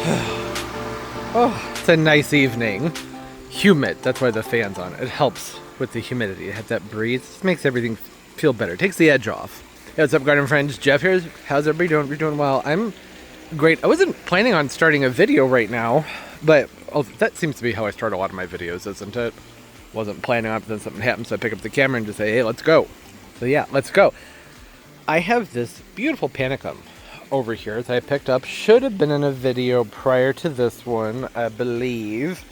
Oh, it's a nice evening. Humid, that's why the fan's on. It helps with the humidity. It has that breeze. It makes everything feel better. It takes the edge off. Hey, what's up, garden friends? Jeff here. How's everybody doing? We're doing well. I'm great. I wasn't planning on starting a video right now, but that seems to be how I start a lot of my videos, isn't it? Wasn't planning on it, but then something happened, so I pick up the camera and just say, hey, let's go. So yeah, let's go. I have this beautiful panicum over here that I picked up. Should have been in a video prior to this one, I believe.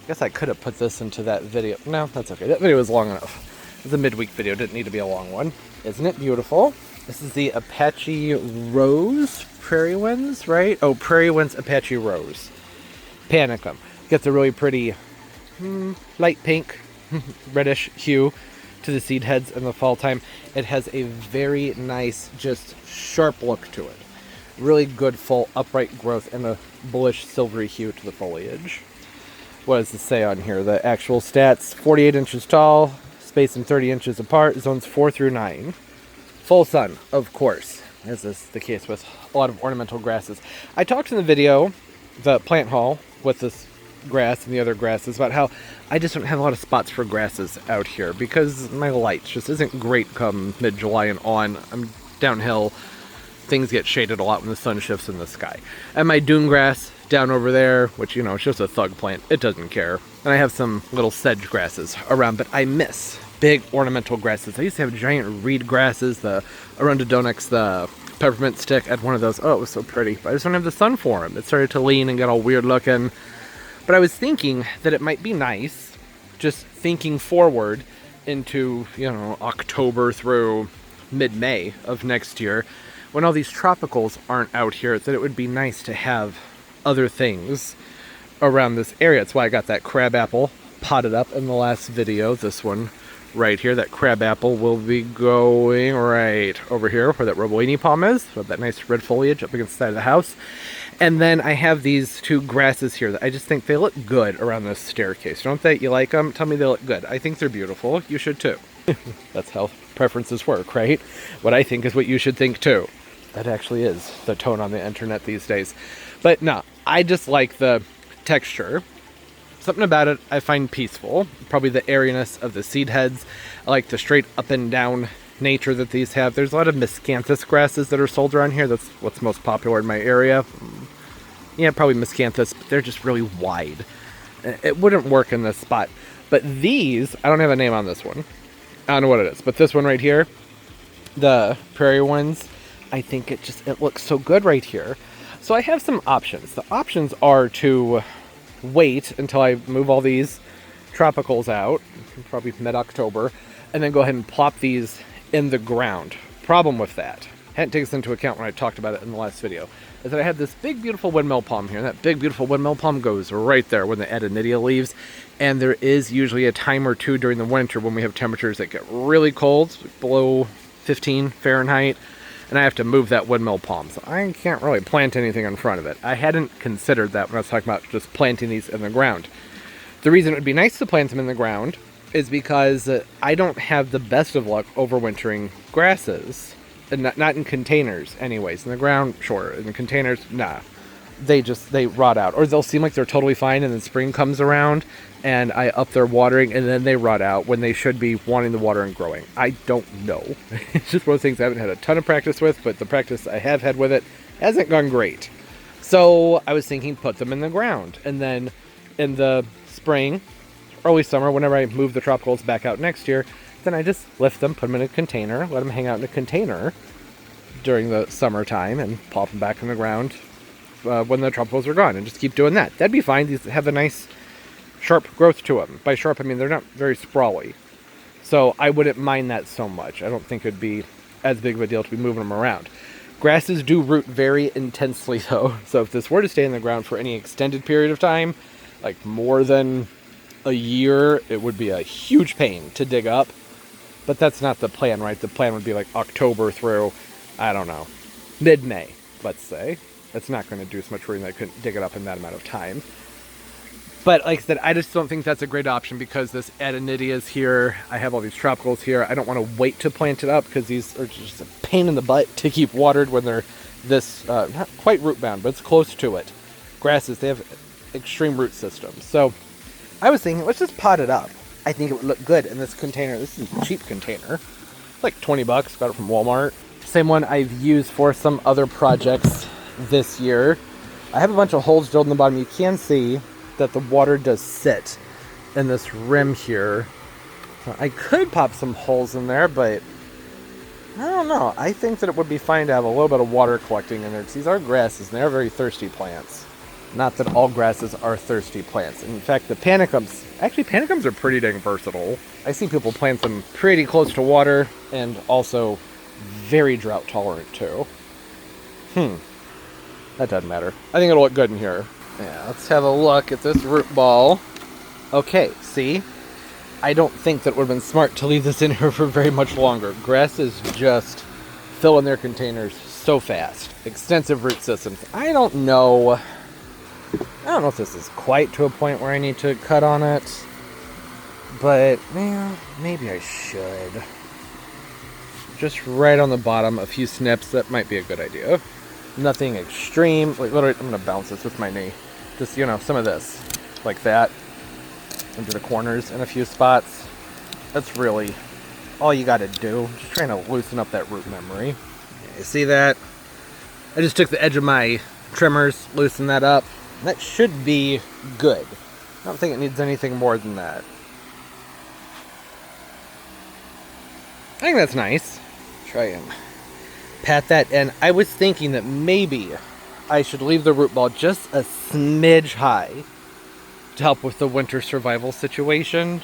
I guess I could have put this into that video. No, that's okay. That video was long enough. It was a midweek video. Didn't need to be a long one. Isn't it beautiful? This is the Apache Rose Prairie Winds, right? Oh, Prairie Winds Apache Rose panicum. Gets a really pretty light pink, reddish hue to the seed heads in the fall time. It has a very nice, just sharp look to it. Really good, full, upright growth and a bullish, silvery hue to the foliage. What does it say on here? The actual stats: 48 inches tall, spacing 30 inches apart, zones 4 through 9. Full sun, of course, as is the case with a lot of ornamental grasses. I talked in the video, the plant haul, with this grass and the other grasses, about how I just don't have a lot of spots for grasses out here because my light just isn't great come mid-July and on. I'm downhill. Things get shaded a lot when the sun shifts in the sky. And my dune grass down over there, which, you know, it's just a thug plant. It doesn't care. And I have some little sedge grasses around, but I miss big ornamental grasses. I used to have giant reed grasses, the arundodonyx, the peppermint stick. I had one of those. Oh, it was so pretty. But I just don't have the sun for them. It started to lean and get all weird looking. But I was thinking that it might be nice, just thinking forward into, you know, October through mid-May of next year, when all these tropicals aren't out here, that it would be nice to have other things around this area. That's why I got that crabapple potted up in the last video. This one right here, that crabapple will be going right over here where that robolini palm is, with that nice red foliage up against the side of the house. And then I have these two grasses here that I just think they look good around this staircase. Don't they? You like them? Tell me they look good. I think they're beautiful. You should too. That's how preferences work, right? What I think is what you should think too. That actually is the tone on the internet these days. But no, I just like the texture. Something about it I find peaceful. Probably the airiness of the seed heads. I like the straight up and down nature that these have. There's a lot of miscanthus grasses that are sold around here. That's what's most popular in my area. Yeah, probably miscanthus, but they're just really wide. It wouldn't work in this spot. But these, I don't have a name on this one. I don't know what it is, but this one right here, the prairie ones, I think it looks so good right here. So I have some options. The options are to wait until I move all these tropicals out, probably mid-October, and then go ahead and plop these in the ground. Problem with that, hadn't taken this into account when I talked about it in the last video, is that I have this big beautiful windmill palm here, and that big beautiful windmill palm goes right there when the Adenidia leaves. And there is usually a time or two during the winter when we have temperatures that get really cold, below 15 Fahrenheit, and I have to move that windmill palm. So I can't really plant anything in front of it. I hadn't considered that when I was talking about just planting these in the ground. The reason it would be nice to plant them in the ground is because I don't have the best of luck overwintering grasses. And not in containers anyways. In the ground, sure. In the containers, nah. They rot out. Or they'll seem like they're totally fine, and then spring comes around and I up their watering, and then they rot out when they should be wanting the water and growing. I don't know. It's just one of those things I haven't had a ton of practice with, but the practice I have had with it hasn't gone great. So I was thinking put them in the ground. And then in the spring, early summer, whenever I move the tropicals back out next year, then I just lift them, put them in a container, let them hang out in a container during the summertime, and pop them back in the ground when the tropicals are gone, and just keep doing that. That'd be fine. These have a nice sharp growth to them. By sharp, I mean they're not very sprawly. So I wouldn't mind that so much. I don't think it'd be as big of a deal to be moving them around. Grasses do root very intensely though, so if this were to stay in the ground for any extended period of time, like more than a year, it would be a huge pain to dig up. But that's not the plan, right? The plan would be like October through, I don't know, mid-May, let's say. It's not going to do as much rooting that I couldn't dig it up in that amount of time. But like I said, I just don't think that's a great option because this Adenidia is here. I have all these tropicals here. I don't want to wait to plant it up because these are just a pain in the butt to keep watered when they're this, not quite root bound, but it's close to it. grasses, they have extreme root systems. So I was thinking, let's just pot it up. I think it would look good in this container. This is a cheap container, like 20 bucks, got it from Walmart. Same one I've used for some other projects this year. I have a bunch of holes drilled in the bottom. You can see that the water does sit in this rim here. So I could pop some holes in there, but I don't know. I think that it would be fine to have a little bit of water collecting in there, because these are grasses and they're very thirsty plants. Not that all grasses are thirsty plants. In fact, the panicums, actually panicums are pretty dang versatile. I see people plant them pretty close to water and also very drought tolerant too. That doesn't matter. I think it'll look good in here. Yeah, let's have a look at this root ball. Okay, see? I don't think that it would have been smart to leave this in here for very much longer. Grasses just fill in their containers so fast. Extensive root systems. I don't know if this is quite to a point where I need to cut on it, but maybe I should. Just right on the bottom, a few snips, that might be a good idea. Nothing extreme. Like, literally, I'm gonna bounce this with my knee. Just, some of this, like that, into the corners in a few spots. That's really all you gotta do. Just trying to loosen up that root memory. You see that? I just took the edge of my trimmers, loosened that up. That should be good. I don't think it needs anything more than that. I think that's nice. Try and pat that in. I was thinking that maybe I should leave the root ball just a smidge high to help with the winter survival situation.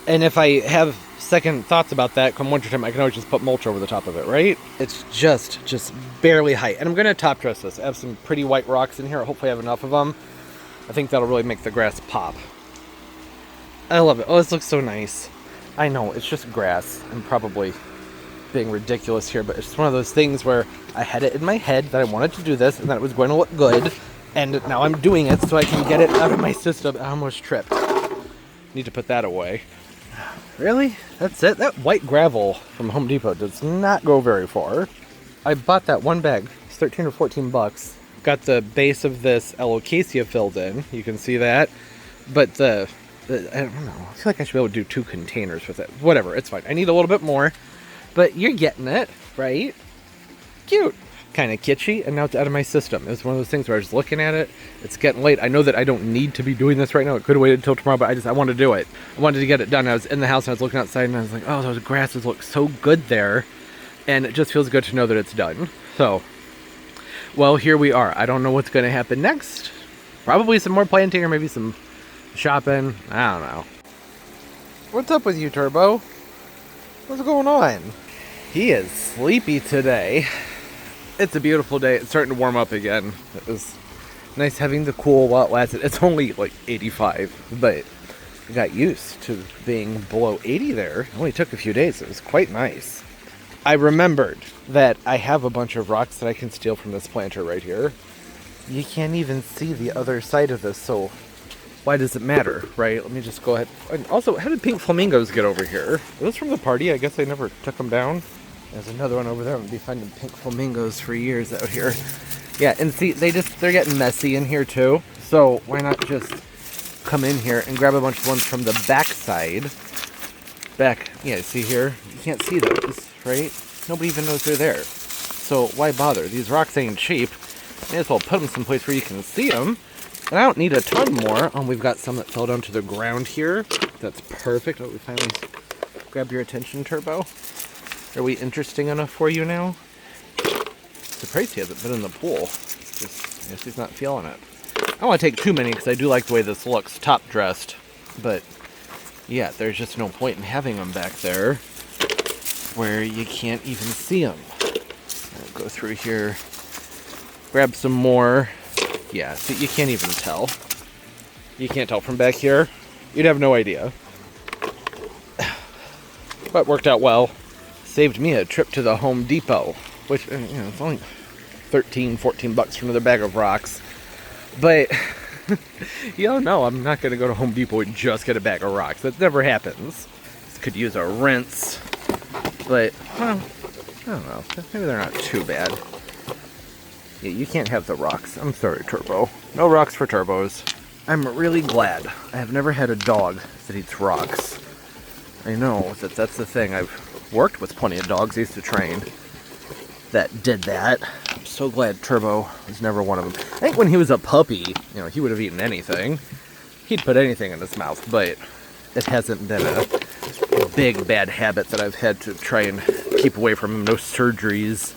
And if I have second thoughts about that come wintertime, I can always just put mulch over the top of it, right? It's just barely high. And I'm going to top dress this. I have some pretty white rocks in here. Hopefully I have enough of them. I think that'll really make the grass pop. I love it. Oh, this looks so nice. I know, it's just grass. I'm probably being ridiculous here, but it's one of those things where I had it in my head that I wanted to do this and that it was going to look good. And now I'm doing it so I can get it out of my system. I almost tripped. Need to put that away. Really? That's it? That white gravel from Home Depot does not go very far. I bought that one bag. It's 13 or 14 bucks. Got the base of this alocasia filled in. You can see that. But I don't know. I feel like I should be able to do 2 containers with it. Whatever, it's fine. I need a little bit more. But you're getting it, right? Cute. Kind of kitschy, and now it's out of my system. It was one of those things where I was looking at it. It's getting late. I know that I don't need to be doing this right now. It could have waited until tomorrow, but I wanted to do it. I wanted to get it done. I was in the house and I was looking outside and I was like, oh, those grasses look so good there. And it just feels good to know that it's done. So, well, here we are. I don't know what's going to happen next. Probably some more planting or maybe some shopping. I don't know. What's up with you, Turbo? What's going on? He is sleepy today. It's a beautiful day. It's starting to warm up again. It was nice having the cool while it lasted. It's only like 85, but I got used to being below 80 there. It only took a few days. It was quite nice. I remembered that I have a bunch of rocks that I can steal from this planter right here. You can't even see the other side of this, so why does it matter, right? Let me just go ahead. And also, how did pink flamingos get over here? Are those from the party? I guess I never took them down. There's another one over there. I'm going to be finding pink flamingos for years out here. Yeah, and see, they're getting messy in here too. So why not just come in here and grab a bunch of ones from the back side. Yeah, see here? You can't see those, right? Nobody even knows they're there. So why bother? These rocks ain't cheap. May as well put them someplace where you can see them. And I don't need a ton more. Oh, we've got some that fell down to the ground here. That's perfect. Oh, we finally grabbed your attention, Turbo. Are we interesting enough for you now? Surprised he hasn't been in the pool. I guess he's not feeling it. I don't want to take too many because I do like the way this looks top dressed. But yeah, there's just no point in having them back there where you can't even see them. I'll go through here, grab some more. Yeah, see, you can't even tell. You can't tell from back here. You'd have no idea. But worked out well. Saved me a trip to the Home Depot, which, it's only 13, 14 bucks for another bag of rocks. But, no, I'm not going to go to Home Depot and just get a bag of rocks. That never happens. Could use a rinse. But, well, I don't know. Maybe they're not too bad. Yeah, you can't have the rocks. I'm sorry, Turbo. No rocks for turbos. I'm really glad I have never had a dog that eats rocks. I know that's the thing. I've worked with plenty of dogs I used to train that did that. I'm so glad Turbo was never one of them. I think when he was a puppy, you know, he would have eaten anything. He'd put anything in his mouth, but it hasn't been a big bad habit that I've had to try and keep away from him. No surgeries,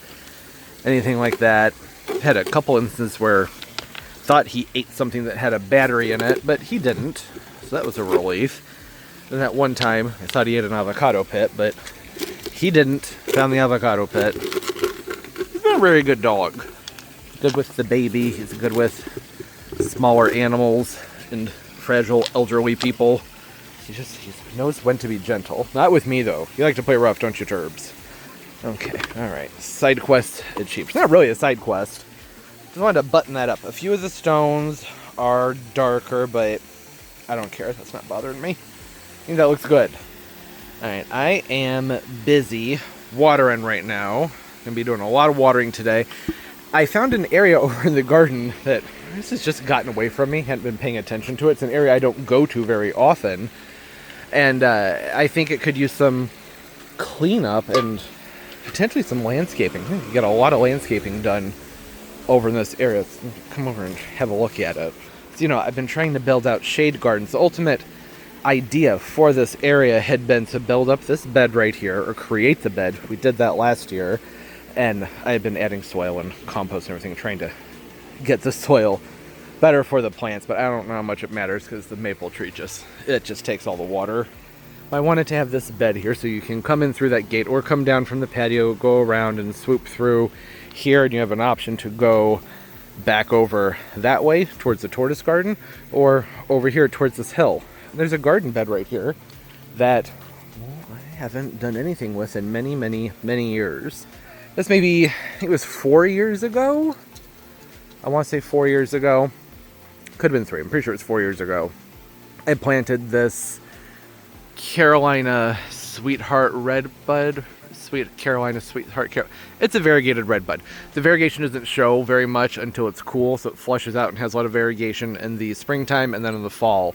anything like that. I've had a couple instances where thought he ate something that had a battery in it, but he didn't, so that was a relief. And that one time I thought he ate an avocado pit, but he didn't. Found the avocado pit. He's been a very good dog. Good with the baby. He's good with smaller animals and fragile elderly people. He knows when to be gentle. Not with me though. You like to play rough, don't you, Turbs? Okay, alright. Side quest achieved. It's not really a side quest. Just wanted to button that up. A few of the stones are darker, but I don't care. That's not bothering me. I think that looks good. Alright, I am busy watering right now. Gonna be doing a lot of watering today. I found an area over in the garden that this has just gotten away from me. Hadn't been paying attention to it. It's an area I don't go to very often. And I think it could use some cleanup and potentially some landscaping. I think you can get a lot of landscaping done over in this area. Let's come over and have a look at it. So, you know, I've been trying to build out shade gardens. The ultimate idea for this area had been to build up this bed right here, or create the bed. We did that last year, and I had been adding soil and compost and everything, trying to get the soil better for the plants, but I don't know how much it matters because the maple tree just takes all the water. I wanted to have this bed here so you can come in through that gate or come down from the patio, go around and swoop through here, and you have an option to go back over that way towards the tortoise garden or over here towards this hill. There's a garden bed right here that I haven't done anything with in many, many, many years. This maybe, I think it was 4 years ago. I want to say 4 years ago. Could have been 3. I'm pretty sure it's 4 years ago. I planted this Carolina Sweetheart Redbud. It's a variegated redbud. The variegation doesn't show very much until it's cool, so it flushes out and has a lot of variegation in the springtime, and then in the fall,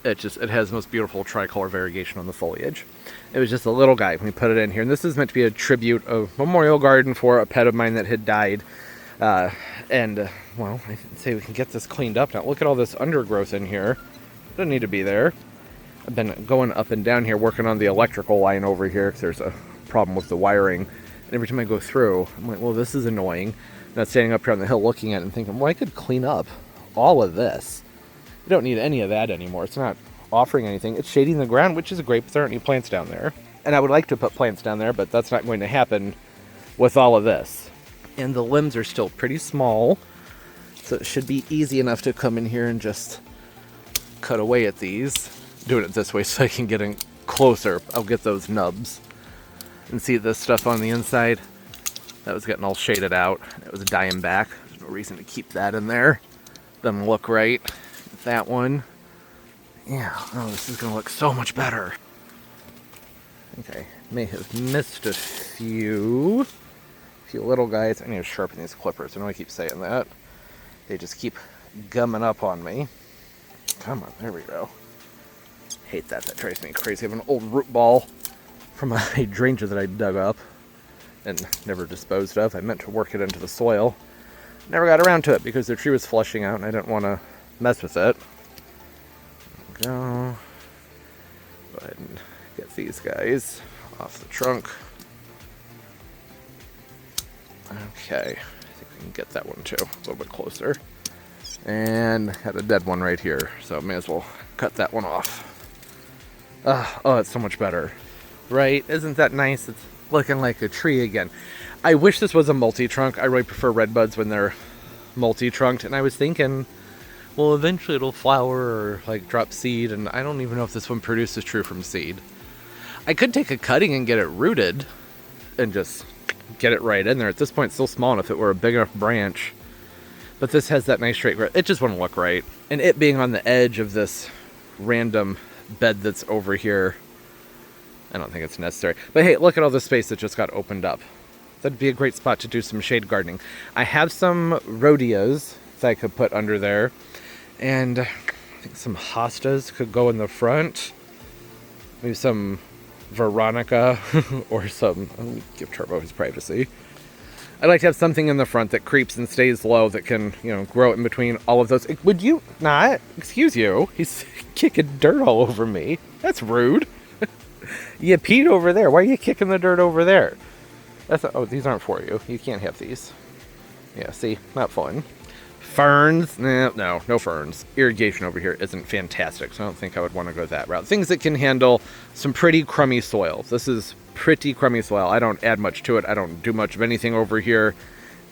it has the most beautiful tricolor variegation on the foliage. It was just a little guy when we put it in here, and this is meant to be a tribute, a memorial garden for a pet of mine that had died. Well, I say we can get this cleaned up now. Look at all this undergrowth in here. Doesn't need to be there. I've been going up and down here working on the electrical line over here because there's a problem with the wiring. And every time I go through, I'm like, well, this is annoying. Not standing up here on the hill looking at it and thinking, well, I could clean up all of this. You don't need any of that anymore. It's not offering anything. It's shading the ground, which is great, but there aren't any plants down there. And I would like to put plants down there, but that's not going to happen with all of this. And the limbs are still pretty small, so it should be easy enough to come in here and just cut away at these. Doing it this way so I can get in closer. I'll get those nubs. And see this stuff on the inside? That was getting all shaded out. It was dying back. There's no reason to keep that in there. Doesn't look right. That one. Yeah, oh, this is going to look so much better. Okay, may have missed a few little guys. I need to sharpen these clippers. I know I keep saying that. They just keep gumming up on me. Come on, there we go. Hate that. That drives me crazy. I have an old root ball from a hydrangea that I dug up and never disposed of. I meant to work it into the soil. Never got around to it because the tree was flushing out and I didn't want to mess with it. There we go. Go ahead and get these guys off the trunk. Okay, I think we can get that one too, a little bit closer. And had a dead one right here, so may as well cut that one off. Oh, it's so much better. Right? Isn't that nice? It's looking like a tree again. I wish this was a multi-trunk. I really prefer redbuds when they're multi-trunked, and I was thinking, well, eventually it'll flower or like drop seed, and I don't even know if this one produces true from seed. I could take a cutting and get it rooted and just get it right in there. At this point, it's still small enough if it were a big enough branch. But this has that nice straight growth. It just wouldn't look right. And it being on the edge of this random bed that's over here, I don't think it's necessary. But hey, look at all the space that just got opened up. That'd be a great spot to do some shade gardening. I have some rhodias that I could put under there. And I think some hostas could go in the front. Maybe some Veronica or some... Let me give Turbo his privacy. I'd like to have something in the front that creeps and stays low that can, you know, grow in between all of those. Would you not? Excuse you. He's kicking dirt all over me. That's rude. You peed over there. Why are you kicking the dirt over there? Oh, these aren't for you. You can't have these. Yeah, see? Not fun. Ferns? No ferns. Irrigation over here isn't fantastic, so I don't think I would want to go that route. Things that can handle some pretty crummy soil. This is pretty crummy soil. I don't add much to it. I don't do much of anything over here.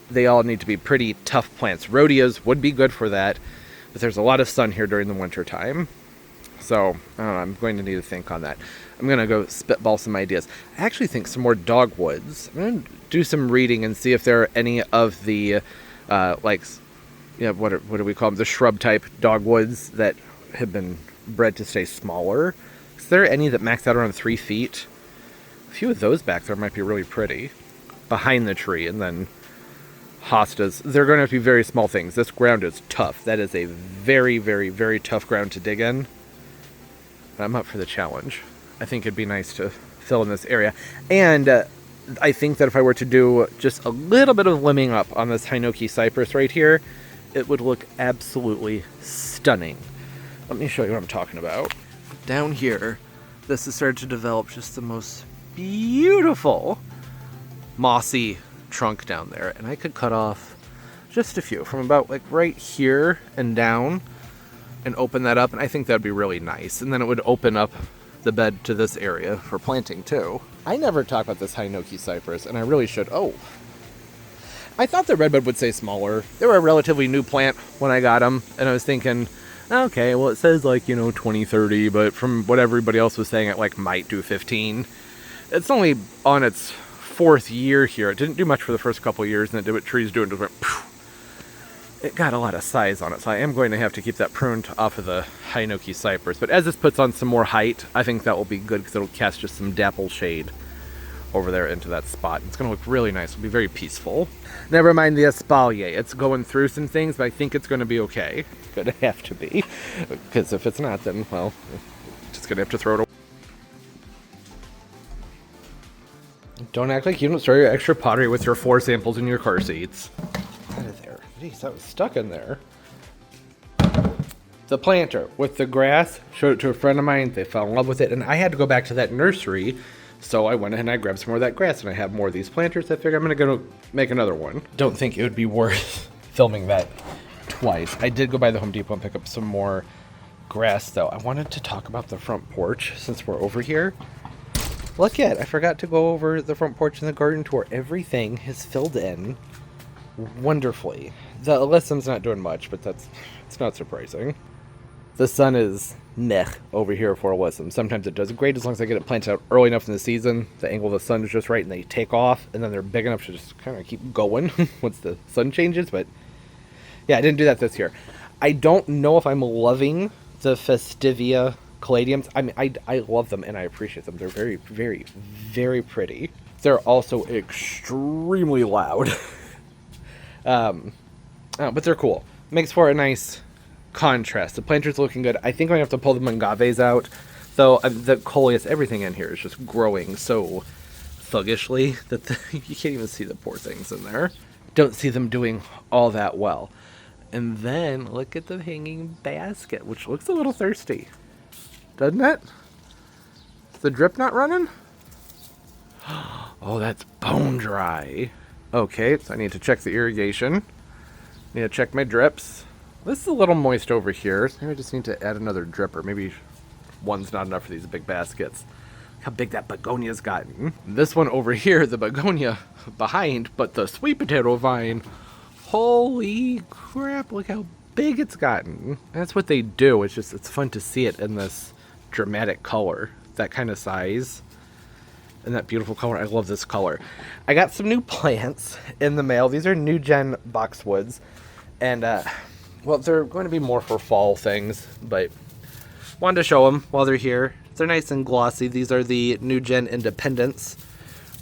They all need to be pretty tough plants. Rhodias would be good for that, but there's a lot of sun here during the winter time. So, I don't know, I'm going to need to think on that. I'm going to go spitball some ideas. I actually think some more dogwoods. I'm going to do some reading and see if there are any of the, what do we call them? The shrub type dogwoods that have been bred to stay smaller. Is there any that max out around 3 feet? A few of those back there might be really pretty. Behind the tree, and then hostas. They're going to have to be very small things. This ground is tough. That is a very, very, very tough ground to dig in. But I'm up for the challenge. I think it'd be nice to fill in this area. And I think that if I were to do just a little bit of limbing up on this Hinoki cypress right here, it would look absolutely stunning. Let me show you what I'm talking about. Down here, this has started to develop just the most beautiful mossy trunk down there. And I could cut off just a few from about like right here and down and open that up. And I think that'd be really nice. And then it would open up the bed to this area for planting too. I never talk about this Hinoki cypress, and I really should. Oh, I thought the redbud would say smaller. They were a relatively new plant when I got them, and I was thinking, okay, well, it says like, 2030, but from what everybody else was saying, it like might do 15. It's only on its 4th year here. It didn't do much for the first couple of years, and it did what trees do and just went poof. It got a lot of size on it, so I am going to have to keep that pruned off of the Hinoki cypress. But as this puts on some more height, I think that will be good because it'll cast just some dapple shade over there into that spot. It's going to look really nice. It'll be very peaceful. Never mind the espalier. It's going through some things, but I think it's going to be okay. It's going to have to be. Because if it's not, then, well, just going to have to throw it away. Don't act like you don't store your extra pottery with your 4 samples in your car seats. Out of there. Jeez, that was stuck in there. The planter with the grass, showed it to a friend of mine. They fell in love with it, and I had to go back to that nursery, so I went ahead and I grabbed some more of that grass, and I have more of these planters. I figure I'm going to go make another one. Don't think it would be worth filming that twice. I did go by the Home Depot and pick up some more grass, though. I wanted to talk about the front porch since we're over here. Look at, I forgot to go over the front porch and the garden tour. Everything is filled in wonderfully. The alyssum's not doing much, but it's not surprising. The sun is meh over here for alyssum. Sometimes it does great as long as I get it planted out early enough in the season. The angle of the sun is just right and they take off, and then they're big enough to just kind of keep going once the sun changes. But yeah, I didn't do that this year. I don't know if I'm loving the Festivia caladiums. I mean, I love them and I appreciate them. They're very, very, very pretty. They're also extremely loud. But they're cool. Makes for a nice contrast. The planter's looking good. I think I'm going to have to pull the mangaves out. Though the coleus, everything in here is just growing so thuggishly that you can't even see the poor things in there. Don't see them doing all that well. And then look at the hanging basket, which looks a little thirsty. Doesn't it? Is the drip not running? Oh, that's bone dry. Okay, so I need to check the irrigation. Need to check my drips. This is a little moist over here. So maybe I just need to add another dripper. Maybe one's not enough for these big baskets. Look how big that begonia's gotten. This one over here, the begonia behind, but the sweet potato vine. Holy crap, look how big it's gotten. That's what they do. It's fun to see it in this dramatic color. That kind of size. And that beautiful color. I love this color. I got some new plants in the mail. These are new gen boxwoods. And, well, they're going to be more for fall things, but wanted to show them while they're here. They're nice and glossy. These are the new gen Independence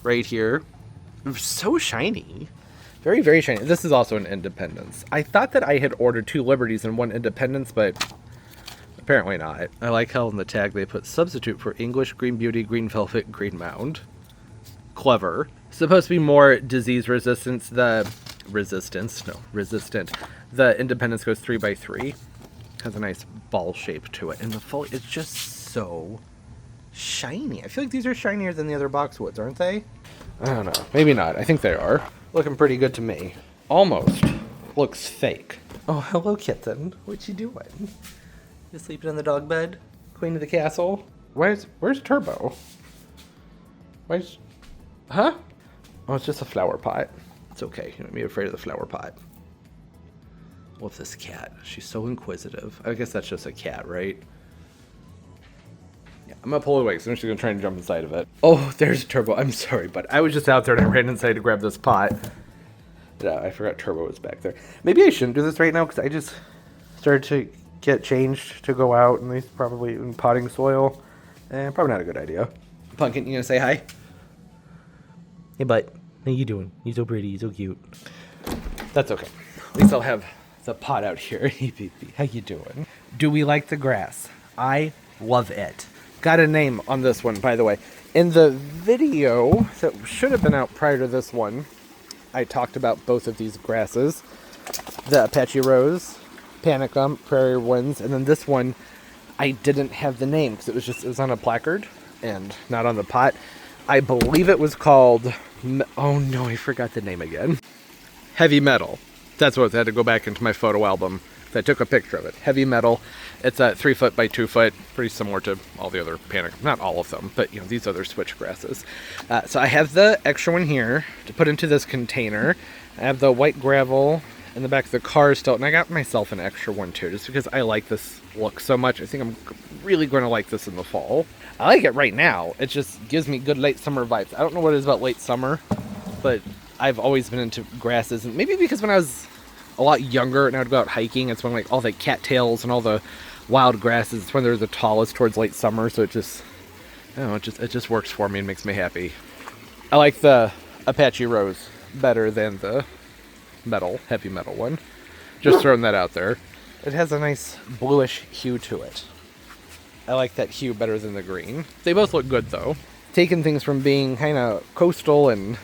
right here. So shiny. Very, very shiny. This is also an Independence. I thought that I had ordered 2 Liberties and 1 Independence, but apparently not. I like how in the tag they put substitute for English, Green Beauty, Green Velvet, Green Mound. Clever. Supposed to be more disease resistance. Resistant. The Independence goes 3x3. Has a nice ball shape to it. And the foliage is just so shiny. I feel like these are shinier than the other boxwoods, aren't they? I don't know. Maybe not. I think they are. Looking pretty good to me. Almost looks fake. Oh, hello, kitten. What you doing? You sleeping in the dog bed? Queen of the castle? Where's Turbo? Huh? Oh, it's just a flower pot. It's okay. You don't be afraid of the flower pot. Love this cat. She's so inquisitive. I guess that's just a cat, right? Yeah, I'm gonna pull it away because I'm just gonna try and jump inside of it. Oh, there's Turbo. I'm sorry, but I was just out there and I ran inside to grab this pot. Yeah, I forgot Turbo was back there. Maybe I shouldn't do this right now because I just started to get changed to go out and he's probably in potting soil. Probably not a good idea. Pumpkin, you gonna say hi? Hey, bud. How you doing? You're so pretty. You're so cute. That's okay. At least I'll have the pot out here. Hey, baby. How you doing? Do we like the grass? I love it. Got a name on this one, by the way. In the video that should have been out prior to this one, I talked about both of these grasses. The Apache Rose, panicum, prairie winds, and then this one, I didn't have the name because it was on a placard and not on the pot. I believe it was called, oh no, I forgot the name again. Heavy Metal. That's what I had to go back into my photo album. I took a picture of it. Heavy Metal. It's a 3 foot by 2 foot, pretty similar to all the other panicum. Not all of them, but these other switch grasses. So I have the extra one here to put into this container. I have the white gravel in the back of the car still, and I got myself an extra one too, just because I like this look so much. I think I'm really going to like this in the fall. I like it right now. It just gives me good late summer vibes. I don't know what it is about late summer, but I've always been into grasses, and maybe because when I was a lot younger and I would go out hiking, it's when like all the cattails and all the wild grasses, it's when they're the tallest towards late summer, so it just, I don't know, it just works for me and makes me happy. I like the Apache Rose better than the heavy metal one. Just throwing that out there. It has a nice bluish hue to it. I like that hue better than the green. They both look good though. Taking things from being kind of coastal and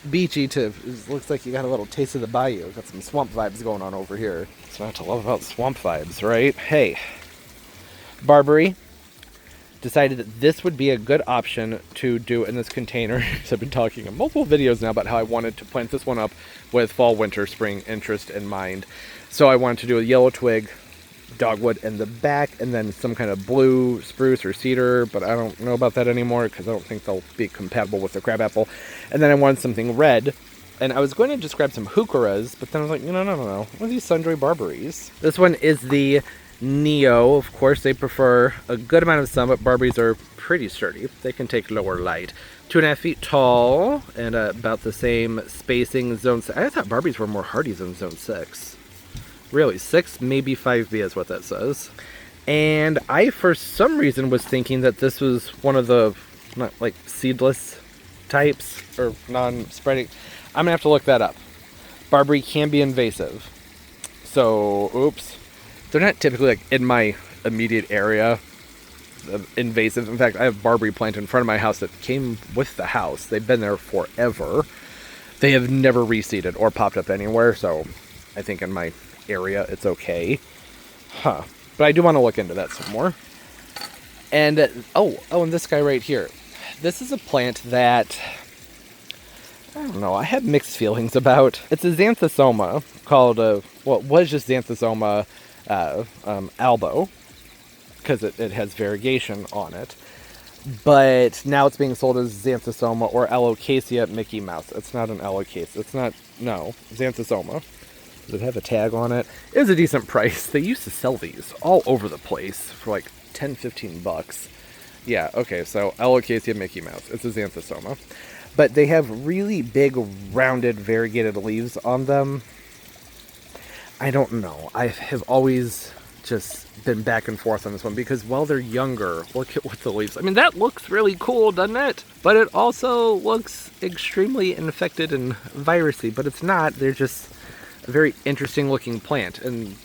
beachy to, it looks like you got a little taste of the bayou. Got some swamp vibes going on over here. That's what I love about swamp vibes, right? Hey, Barbary decided that this would be a good option to do in this container. I've been talking in multiple videos now about how I wanted to plant this one up with fall, winter, spring interest in mind. So I wanted to do a yellow twig, dogwood in the back, and then some kind of blue spruce or cedar, but I don't know about that anymore because I don't think they'll be compatible with the crabapple. And then I wanted something red, and I was going to just grab some heucheras, but then I was like, no. What are these sundry barberries? This one is the Neo. Of course, they prefer a good amount of sun, but barberries are pretty sturdy. They can take lower light. 2.5 feet tall, and about the same spacing. Zone 6. I thought barberries were more hardy than zone 6. Really, 6, maybe 5B is what that says. And I, for some reason, was thinking that this was one of the, not like seedless types, or non-spreading. I'm gonna have to look that up. Barberry can be invasive. So, oops. They're not typically like in my immediate area of invasive. In fact, I have barberry plant in front of my house that came with the house. They've been there forever. They have never reseeded or popped up anywhere, so I think in my area it's okay. But I do want to look into that some more. And and this guy right here. This is a plant that I don't know, I have mixed feelings about. It's a xanthosoma called it was just xanthosoma albo, because it has variegation on it, but now it's being sold as xanthosoma or alocasia Mickey Mouse. It's not an alocasia. It's not, no, xanthosoma. Does it have a tag on it? It was a decent price. They used to sell these all over the place for like 10-15 bucks. Yeah, okay, so alocasia Mickey Mouse. It's a xanthosoma, but they have really big rounded variegated leaves on them. I don't know. I have always just been back and forth on this one because while they're younger, look at what the leaves. I mean, that looks really cool, doesn't it? But it also looks extremely infected and virusy, but it's not. They're just a very interesting looking plant. And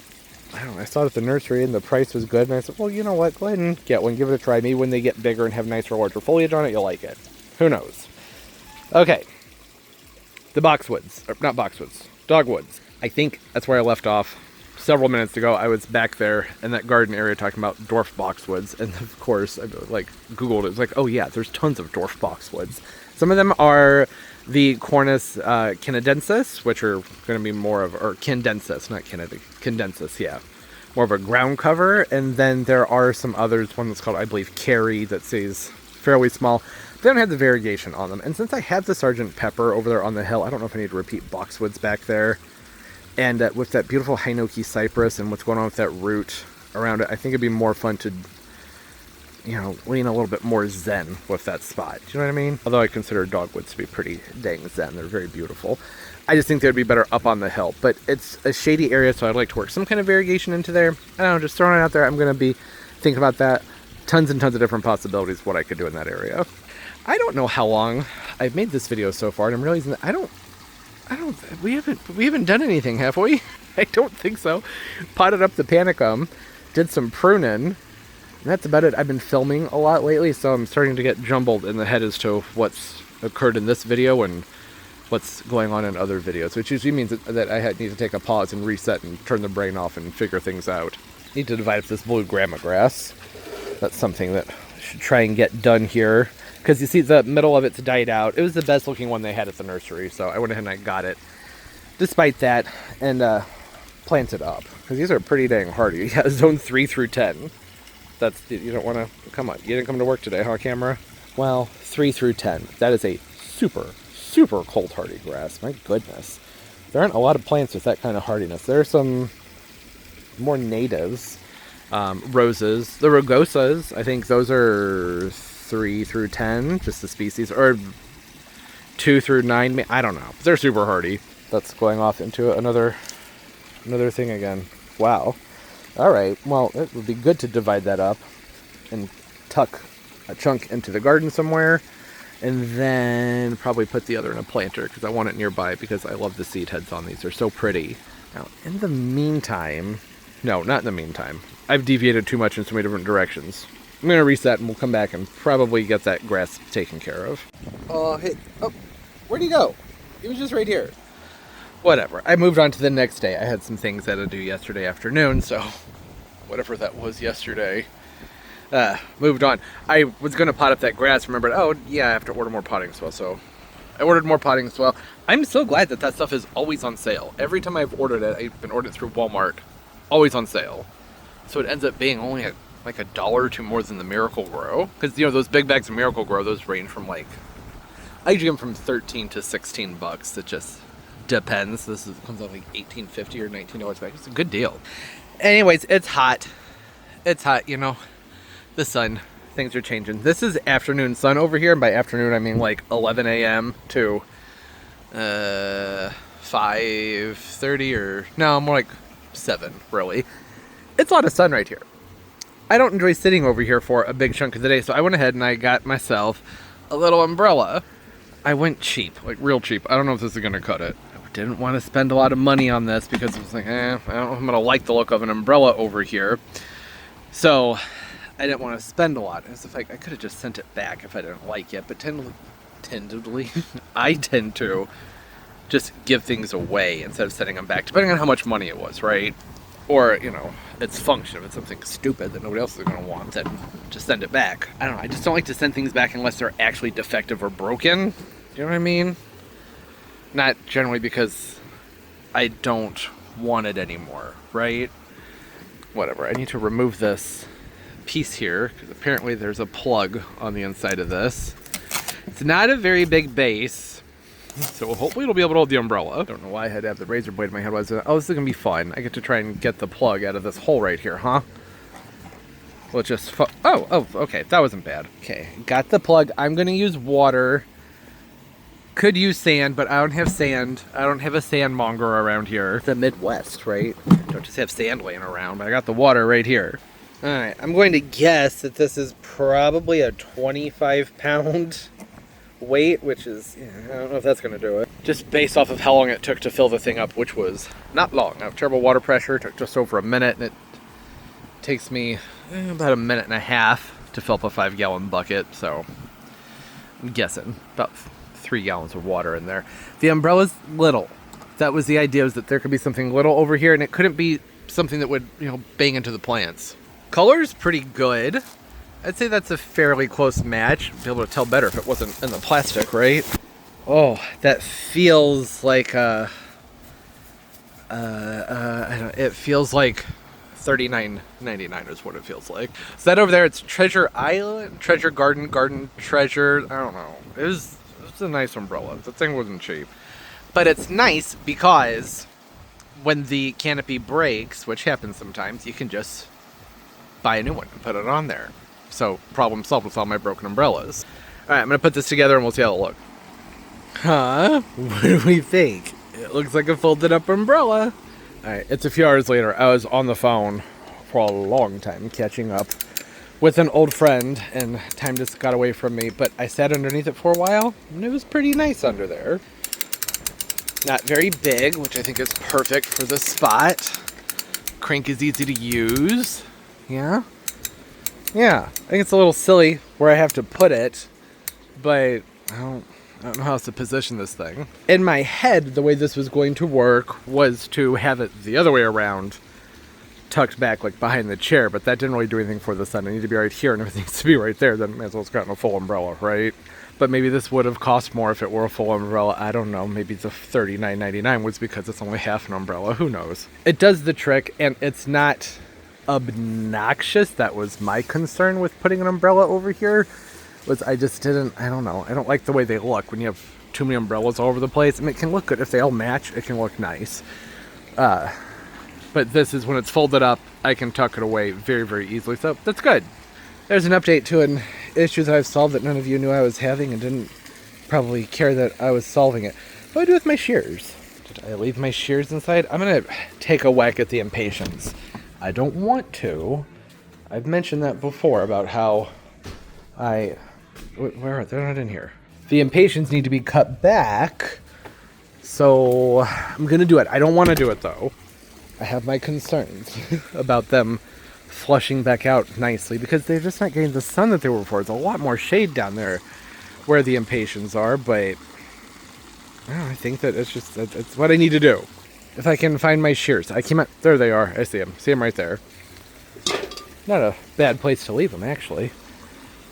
I don't know, I saw it at the nursery and the price was good. And I said, well, you know what? Go ahead and get one. Give it a try. Maybe when they get bigger and have nicer, larger foliage on it, you'll like it. Who knows? Okay. The boxwoods. Or not boxwoods. Dogwoods. I think that's where I left off. Several minutes ago, I was back there in that garden area talking about dwarf boxwoods, and of course, I like Googled it. It's like, oh yeah, there's tons of dwarf boxwoods. Some of them are the Cornus canadensis, which are going to be more of, or candensis, not candensis, yeah, more of a ground cover. And then there are some others, one that's called, I believe, Carry, that stays fairly small. They don't have the variegation on them. And since I have the Sergeant Pepper over there on the hill, I don't know if I need to repeat boxwoods back there. And with that beautiful Hinoki cypress and what's going on with that root around it, I think it'd be more fun to, you know, lean a little bit more zen with that spot. Do you know what I mean? Although I consider dogwoods to be pretty dang zen. They're very beautiful. I just think they'd be better up on the hill. But it's a shady area, so I'd like to work some kind of variegation into there. I don't know, just throwing it out there. I'm going to be thinking about that. Tons and tons of different possibilities of what I could do in that area. I don't know how long I've made this video so far, and I'm realizing that we haven't done anything, have we? I don't think so. Potted up the panicum, did some pruning, and that's about it. I've been filming a lot lately, so I'm starting to get jumbled in the head as to what's occurred in this video and what's going on in other videos, which usually means that I need to take a pause and reset and turn the brain off and figure things out. Need to divide up this Blue Grama grass. That's something that I should try and get done here. Because you see the middle of it's died out. It was the best looking one they had at the nursery, so I went ahead and I got it. Despite that, and planted up. Because these are pretty dang hardy. Yeah, zone 3 through 10. That's, you don't want to, come on. You didn't come to work today, huh, camera? Well, 3 through 10. That is a super, super cold hardy grass. My goodness. There aren't a lot of plants with that kind of hardiness. There are some more natives. Roses. The rugosas, I think those are 3 through 10, just the species, or 2 through 9, I don't know. They're super hardy. That's going off into another thing again. Wow. All right. Well, it would be good to divide that up and tuck a chunk into the garden somewhere, and then probably put the other in a planter because I want it nearby because I love the seed heads on these. They're so pretty. Now, in the meantime, no, not in the meantime. I've deviated too much in so many different directions. I'm going to reset and we'll come back and probably get that grass taken care of. Oh, hey. Oh, where'd he go? He was just right here. Whatever. I moved on to the next day. I had some things I had to do yesterday afternoon, so whatever that was yesterday. Moved on. I was going to pot up that grass. Remembered, oh, yeah, I have to order more potting soil. So I ordered more potting soil. I'm so glad that that stuff is always on sale. Every time I've ordered it, I've been ordered through Walmart. Always on sale. So it ends up being only like $1 or $2 more than the Miracle Grow. Because, you know, those big bags of Miracle Grow, those range from like, I usually get them from 13 to 16 bucks. It just depends. Comes out like $18.50 or $19 back. It's a good deal. Anyways, it's hot. It's hot, you know. The sun. Things are changing. This is afternoon sun over here. And by afternoon, I mean like 11 a.m. to 5:30 or, no, more like 7, really. It's a lot of sun right here. I don't enjoy sitting over here for a big chunk of the day, so I went ahead and I got myself a little umbrella. I went cheap, like real cheap. I don't know if this is going to cut it. I didn't want to spend a lot of money on this because it was like, I don't know if I'm going to like the look of an umbrella over here. So I didn't want to spend a lot. It's like I could have just sent it back if I didn't like it, but tentatively, I tend to just give things away instead of sending them back, depending on how much money it was, right? Or, you know, its function. If it's something stupid that nobody else is going to want, then just send it back. I don't know. I just don't like to send things back unless they're actually defective or broken. Do you know what I mean? Not generally because I don't want it anymore, right? Whatever. I need to remove this piece here because apparently there's a plug on the inside of this. It's not a very big base. So hopefully it'll be able to hold the umbrella. I don't know why I had to have the razor blade in my head. Oh, this is going to be fun. I get to try and get the plug out of this hole right here, huh? Well, it just... oh, okay. That wasn't bad. Okay, got the plug. I'm going to use water Could use sand, but I don't have sand. I don't have a sandmonger around here. The Midwest, right? Don't just have sand laying around. I got the water right here. All right, I'm going to guess that this is probably a 25-pound weight, which is, I don't know if that's going to do it. Just based off of how long it took to fill the thing up, which was not long. I have terrible water pressure. It took just over a minute, and it takes me about a minute and a half to fill up a 5-gallon bucket, so I'm guessing about 3 gallons of water in there. The umbrella's little. That was the idea, was that there could be something little over here, and it couldn't be something that would, bang into the plants. Color's pretty good. I'd say that's a fairly close match. Be able to tell better if it wasn't in the plastic, right? Oh, that feels like I don't, it feels like $39.99 is what it feels like. So that over there, it's Treasure Island, Treasure Garden Treasure. I don't know. It's a nice umbrella. The thing wasn't cheap, but it's nice because when the canopy breaks, which happens sometimes, you can just buy a new one and put it on there. So problem solved with all my broken umbrellas. All right, I'm gonna put this together and we'll see how it looks. Huh? What do we think? It looks like a folded up umbrella. All right, it's a few hours later. I was on the phone for a long time catching up with an old friend, and time just got away from me, but I sat underneath it for a while, and it was pretty nice under there. Not very big, which I think is perfect for the spot. Crank is easy to use. Yeah, I think it's a little silly where I have to put it, but I don't know how else to position this thing. In my head, the way this was going to work was to have it the other way around, tucked back like behind the chair, but that didn't really do anything for the sun. I need to be right here and everything needs to be right there. Then may as well have gotten a full umbrella, right? But maybe this would have cost more if it were a full umbrella. I don't know. Maybe the $39.99 was because it's only half an umbrella. Who knows? It does the trick, and it's not obnoxious. That was my concern with putting an umbrella over here, was I just didn't, I don't know. I don't like the way they look when you have too many umbrellas all over the place. I mean, it can look good. If they all match, it can look nice. But this is when it's folded up, I can tuck it away very, very easily. So that's good. There's an update to an issue that I've solved that none of you knew I was having and didn't probably care that I was solving it. What do I do with my shears? Did I leave my shears inside? I'm going to take a whack at the impatiens. I don't want to. I've mentioned that before about how where are they? They're not in here. The impatiens need to be cut back. So I'm going to do it. I don't want to do it though. I have my concerns about them flushing back out nicely because they're just not getting the sun that they were before. There's a lot more shade down there where the impatiens are, but I think that it's what I need to do. If I can find my shears. I came out, there they are. I see them. See them right there. Not a bad place to leave them, actually.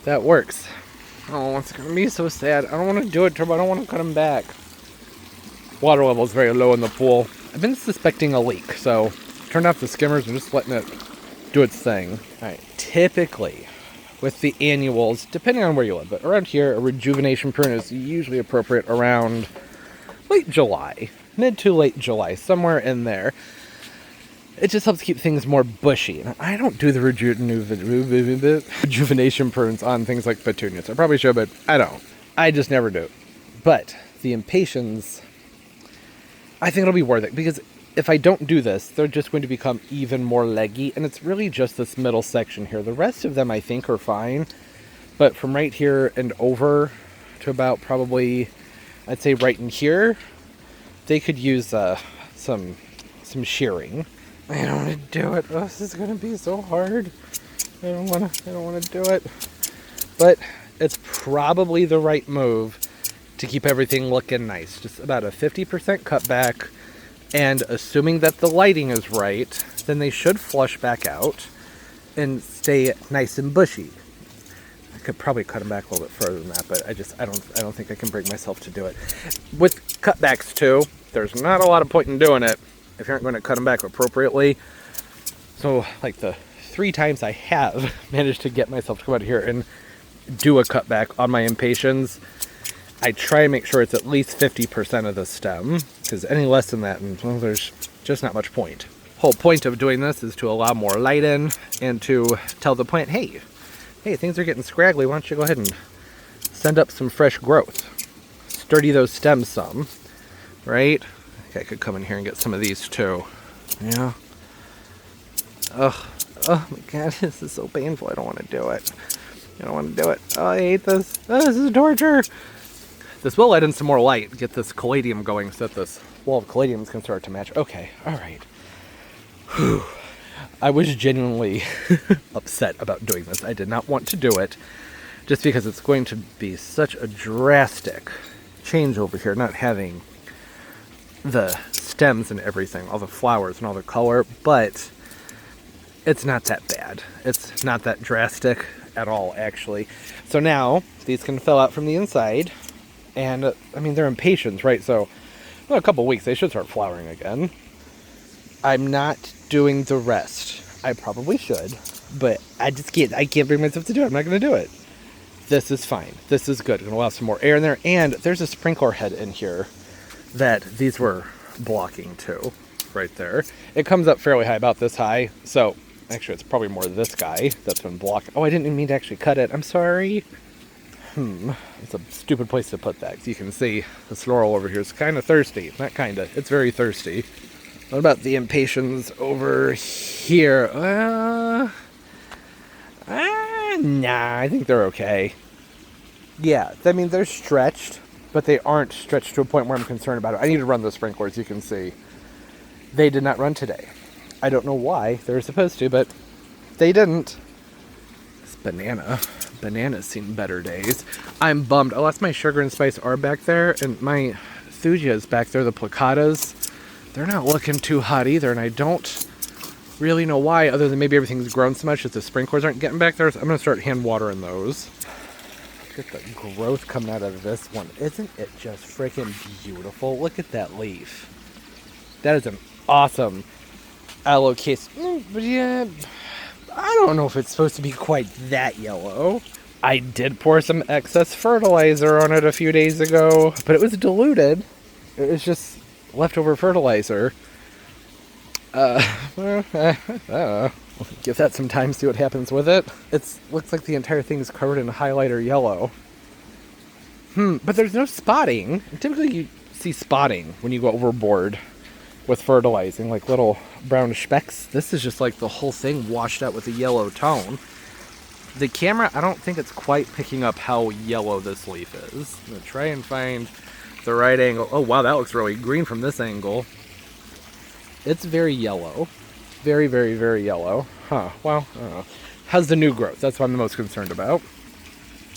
That works. Oh, it's going to be so sad. I don't want to do it, Turbo. I don't want to cut them back. Water level is very low in the pool. I've been suspecting a leak, so turned off the skimmers and just letting it do its thing. All right, typically with the annuals, depending on where you live, but around here, a rejuvenation prune is usually appropriate around late July, mid to late July, somewhere in there. It just helps keep things more bushy. And I don't do the rejuvenation prunes on things like petunias. I probably should, but I don't. I just never do. But the impatiens, I think it'll be worth it, because if I don't do this, they're just going to become even more leggy, and it's really just this middle section here. The rest of them I think are fine, but from right here and over to about probably, I'd say right in here, they could use some shearing. I don't want to do it. Oh, this is going to be so hard. I don't want to do it. But it's probably the right move to keep everything looking nice. Just about a 50% cutback, and assuming that the lighting is right, then they should flush back out and stay nice and bushy. I could probably cut them back a little bit further than that, but I don't think I can bring myself to do it. With cutbacks too, there's not a lot of point in doing it if you aren't going to cut them back appropriately. So like the 3 times I have managed to get myself to come out here and do a cutback on my impatiens, I try and make sure it's at least 50% of the stem, because any less than that, well, there's just not much point. Whole point of doing this is to allow more light in and to tell the plant, hey, things are getting scraggly. Why don't you go ahead and send up some fresh growth? sturdy those stems some, right? Okay, I could come in here and get some of these too. Yeah. Ugh. Oh my god, this is so painful. I don't want to do it. I don't want to do it. Oh, I hate this. Oh, this is torture. This will let in some more light, get this caladium going so that this wall of caladiums can start to match. Okay, all right. Whew. I was genuinely upset about doing this. I did not want to do it just because it's going to be such a drastic change over here, not having the stems and everything, all the flowers and all the color, but it's not that bad. It's not that drastic at all, actually. So now these can fill out from the inside, and I mean, they're impatiens, right? So in a couple weeks they should start flowering again. I'm not doing the rest. I probably should, but I can't bring myself to do it. I'm not going to do it. This is fine. This is good. I'm going to allow some more air in there, and there's a sprinkler head in here that these were blocking too, right there. It comes up fairly high, about this high, so actually it's probably more this guy that's been blocking. Oh, I didn't even mean to actually cut it. I'm sorry. It's a stupid place to put that, because you can see this laurel over here is kind of thirsty. Not kind of. It's very thirsty. What about the impatiens over here? Nah, I think they're okay. Yeah, I mean, they're stretched, but they aren't stretched to a point where I'm concerned about it. I need to run the sprinklers, you can see. They did not run today. I don't know why. They were supposed to, but they didn't. This Banana's seen better days. I'm bummed. I lost my sugar and spice are back there, and my thujas back there, the plicatas. They're not looking too hot either, and I don't really know why, other than maybe everything's grown so much that the sprinklers aren't getting back there. So I'm going to start hand watering those. Look at the growth coming out of this one. Isn't it just freaking beautiful? Look at that leaf. That is an awesome allocation. But yeah, I don't know if it's supposed to be quite that yellow. I did pour some excess fertilizer on it a few days ago, but it was diluted. It was just leftover fertilizer. Give that some time, see what happens with it. It looks like the entire thing is covered in highlighter yellow. But there's no spotting. Typically you see spotting when you go overboard with fertilizing, like little brown specks. This is just like the whole thing washed out with a yellow tone. The camera, I don't think it's quite picking up how yellow this leaf is. I'm gonna try and find the right angle. Oh wow, that looks really green from this angle. It's very yellow. Very, very, very yellow. Well, I don't know. How's the new growth? That's what I'm the most concerned about.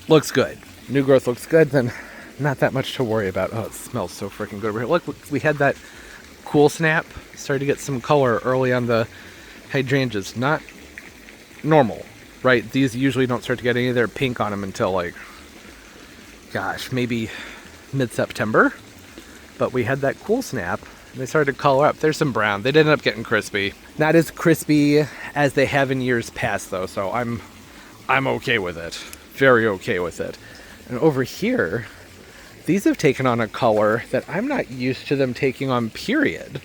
Looks good. New growth looks good, then not that much to worry about. Oh, it smells so freaking good over here. Look, we had that cool snap. Started to get some color early on the hydrangeas. Not normal, right? These usually don't start to get any of their pink on them until like, gosh, maybe mid-September. But we had that cool snap. They started to color up. There's some brown. They did end up getting crispy. Not as crispy as they have in years past, though, so I'm okay with it. Very okay with it. And over here, these have taken on a color that I'm not used to them taking on, period.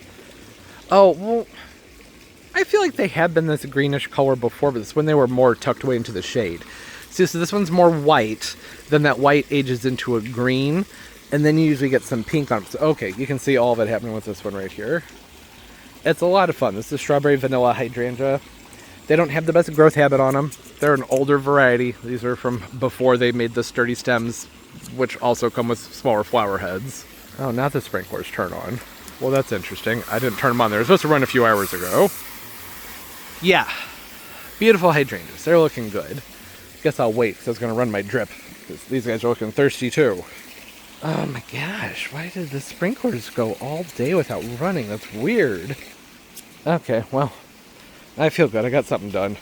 Oh, well, I feel like they have been this greenish color before, but it's when they were more tucked away into the shade. See, so this one's more white, then that white ages into a green, and then you usually get some pink on it. So, okay, you can see all of it happening with this one right here. It's a lot of fun. This is strawberry vanilla hydrangea. They don't have the best growth habit on them. They're an older variety. These are from before they made the sturdy stems, which also come with smaller flower heads. Oh, now the sprinklers turn on. Well, that's interesting. I didn't turn them on. They were supposed to run a few hours ago. Yeah, beautiful hydrangeas. They're looking good. Guess I'll wait because I was going to run my drip, because these guys are looking thirsty too. Oh my gosh, why did the sprinklers go all day without running? That's weird. Okay, well, I feel good. I got something done.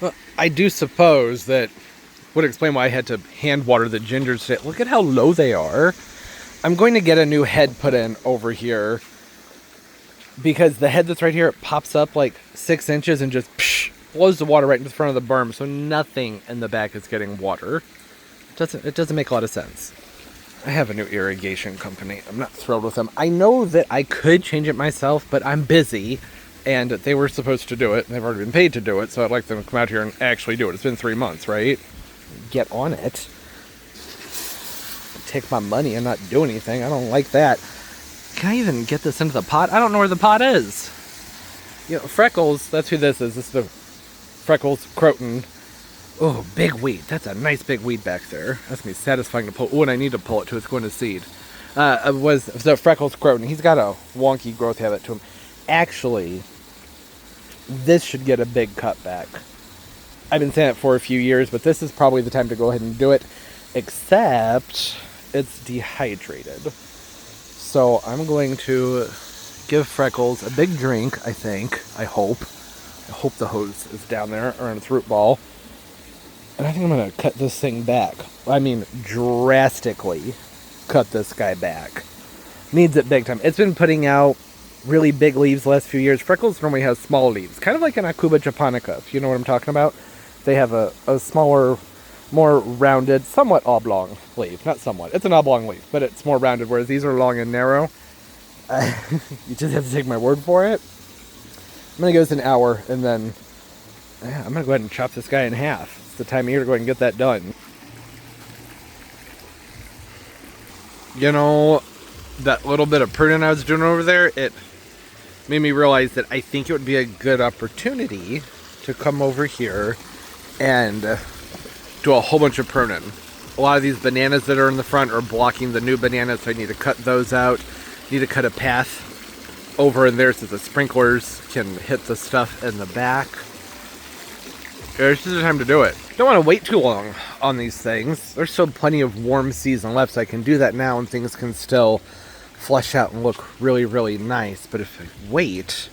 Well, I do suppose that would explain why I had to hand water the gingers today. Look at how low they are. I'm going to get a new head put in over here, because the head that's right here, it pops up like 6 inches and just blows the water right into the front of the berm, so nothing in the back is getting water. It doesn't make a lot of sense. I have a new irrigation company. I'm not thrilled with them. I know that I could change it myself, but I'm busy, and they were supposed to do it. They've already been paid to do it, so I'd like them to come out here and actually do it. It's been 3 months, right? Get on it. take my money and not do anything. I don't like that. Can I even get this into the pot? I don't know where the pot is. You know, Freckles, that's who this is. This is the Freckles Croton. Oh, big weed. That's a nice big weed back there. That's going to be satisfying to pull. Oh, and I need to pull it too. It's going to seed. Was the Freckles Croton. He's got a wonky growth habit to him. Actually, this should get a big cut back. I've been saying it for a few years, but this is probably the time to go ahead and do it. Except it's dehydrated. So I'm going to give Freckles a big drink, I think. I hope. I hope the hose is down there around its root ball. And I think I'm going to cut this thing back. I mean, drastically cut this guy back. Needs it big time. It's been putting out really big leaves the last few years. Freckles normally has small leaves. Kind of like an Akuba japonica, if you know what I'm talking about. They have a smaller, more rounded, somewhat oblong leaf. Not somewhat. It's an oblong leaf, but it's more rounded, whereas these are long and narrow. You just have to take my word for it. I'm going to give this an hour, and then I'm going to go ahead and chop this guy in half. It's the time of year to go ahead and get that done. You know, that little bit of pruning I was doing over there, it made me realize that I think it would be a good opportunity to come over here and do a whole bunch of pruning. A lot of these bananas that are in the front are blocking the new bananas, so I need to cut those out. Need to cut a path over in there so the sprinklers can hit the stuff in the back. There's just the time to do it. Don't want to wait too long on these things. There's still plenty of warm season left, so I can do that now and things can still flush out and look really, really nice. But if I wait,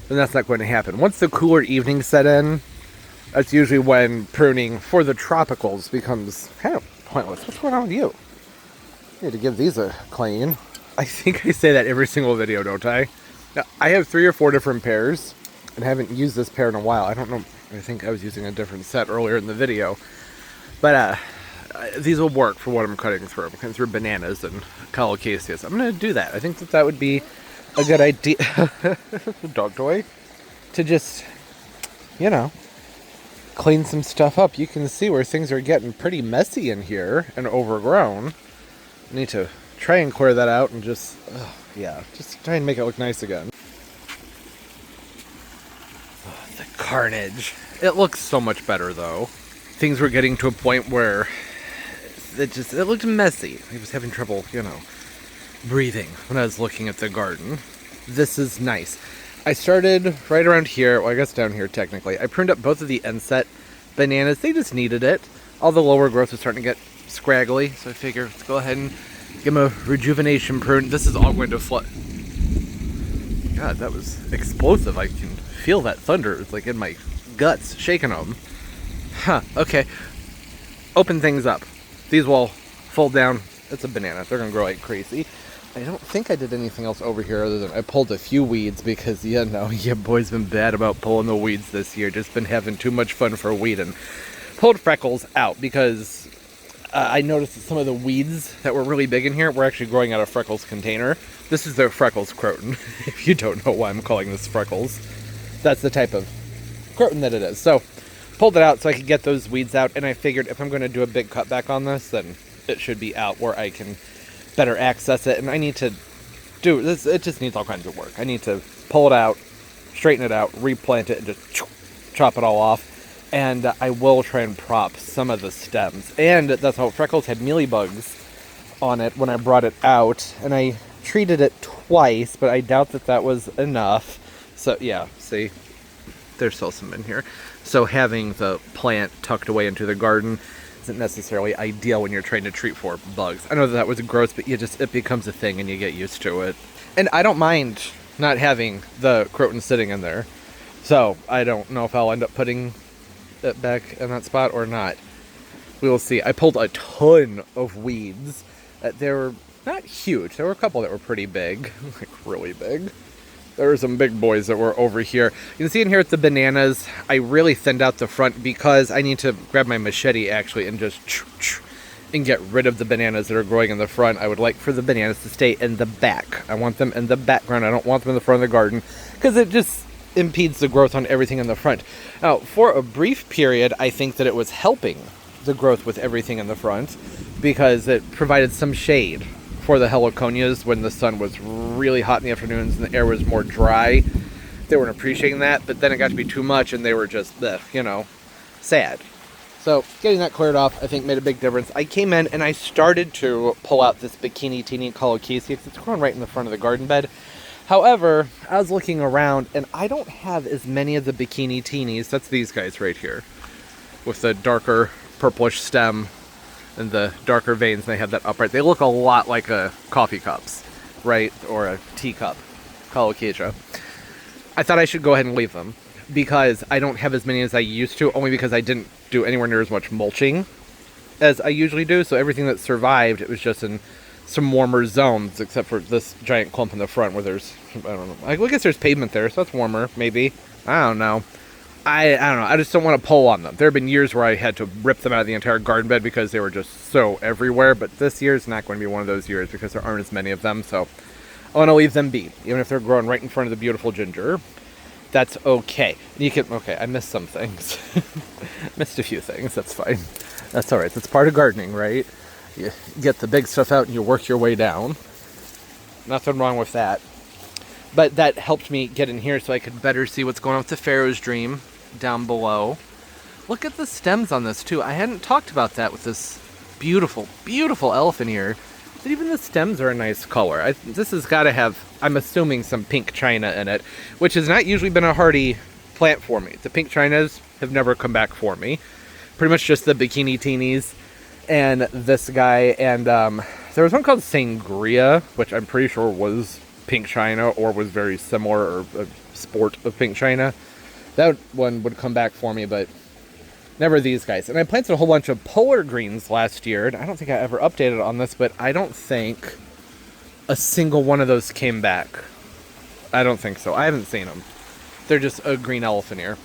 then that's not going to happen. Once the cooler evenings set in, that's usually when pruning for the tropicals becomes kind of pointless. What's going on with you? I need to give these a clean. I think I say that every single video, don't I? Now, I have 3 or 4 different pairs and haven't used this pair in a while. I don't know. I think I was using a different set earlier in the video. But these will work for what I'm cutting through. I'm cutting through bananas and colocaceas. I'm going to do that. I think that would be a good idea. Dog toy. To just, you know, clean some stuff up. You can see where things are getting pretty messy in here and overgrown. I need to try and clear that out and just, just try and make it look nice again. Oh, the carnage. It looks so much better though. Things were getting to a point where it looked messy. I was having trouble, you know, breathing when I was looking at the garden. This is nice. I started right around here, well I guess down here technically. I pruned up both of the end-set bananas. They just needed it. All the lower growth was starting to get scraggly, so I figure let's go ahead and give them a rejuvenation prune. This is all going to flood. God, that was explosive. I can feel that thunder. It's like in my guts, shaking them. Huh, okay. Open things up. These will fold down. It's a banana. They're going to grow like crazy. I don't think I did anything else over here other than I pulled a few weeds because, you know, your boy's been bad about pulling the weeds this year. Just been having too much fun for weeding. Pulled Freckles out because I noticed that some of the weeds that were really big in here were actually growing out of Freckles' container. This is the Freckles Croton. If you don't know why I'm calling this Freckles, that's the type of Croton that it is. So, pulled it out so I could get those weeds out, and I figured if I'm going to do a big cutback on this, then it should be out where I can better access it. And I need to do this. It just needs all kinds of work. I need to pull it out, straighten it out, replant it, and just chop it all off. And I will try and prop some of the stems. And that's how Freckles had mealybugs on it when I brought it out. And I treated it twice, but I doubt that that was enough. So, yeah, see, there's still some in here. So having the plant tucked away into the garden isn't necessarily ideal when you're trying to treat for bugs. I know that was gross, but it becomes a thing and you get used to it. And I don't mind not having the Croton sitting in there. So I don't know if I'll end up putting it back in that spot or not. We will see. I pulled a ton of weeds. They were not huge. There were a couple that were pretty big, like really big. There were some big boys that were over here. You can see in here with the bananas, I really thinned out the front because I need to grab my machete actually and just and get rid of the bananas that are growing in the front. I would like for the bananas to stay in the back. I want them in the background. I don't want them in the front of the garden because it just impedes the growth on everything in the front. Now, for a brief period, I think that it was helping the growth with everything in the front because it provided some shade for the heliconias when the sun was really hot in the afternoons and the air was more dry. They weren't appreciating that, but then it got to be too much and they were just, sad. So getting that cleared off, I think, made a big difference. I came in and I started to pull out this Bikini Teeny colocasia because it's growing right in the front of the garden bed. However, I was looking around and I don't have as many of the Bikini Teenies. That's these guys right here with the darker purplish stem and the darker veins. And they have that upright. They look a lot like a coffee cups, right? Or a teacup colocasia. I thought I should go ahead and leave them because I don't have as many as I used to, only because I didn't do anywhere near as much mulching as I usually do. So everything that survived, it was just in some warmer zones, except for this giant clump in the front where there's, I don't know, I guess there's pavement there, so that's warmer, maybe. I don't know. I don't know. I just don't want to pull on them. There have been years where I had to rip them out of the entire garden bed because they were just so everywhere, but this year's not going to be one of those years because there aren't as many of them, so I want to leave them be, even if they're growing right in front of the beautiful ginger. That's okay. You can, okay, I missed some things. Missed a few things, that's fine. That's all right. That's part of gardening, right? You get the big stuff out and you work your way down. Nothing wrong with that. But that helped me get in here so I could better see what's going on with the Pharaoh's Dream down below. Look at the stems on this too. I hadn't talked about that with this beautiful, beautiful elephant ear. But even the stems are a nice color. This has got to have, I'm assuming, some pink china in it, which has not usually been a hardy plant for me. The pink chinas have never come back for me. Pretty much just the Bikini Teenies and this guy. And there was one called Sangria, which I'm pretty sure was pink china or was very similar, or a sport of pink china. That one would come back for me, but never these guys. And I planted a whole bunch of polar greens last year, and I don't think I ever updated on this, but I don't think a single one of those came back. I don't think so. I haven't seen them. They're just a green elephant ear.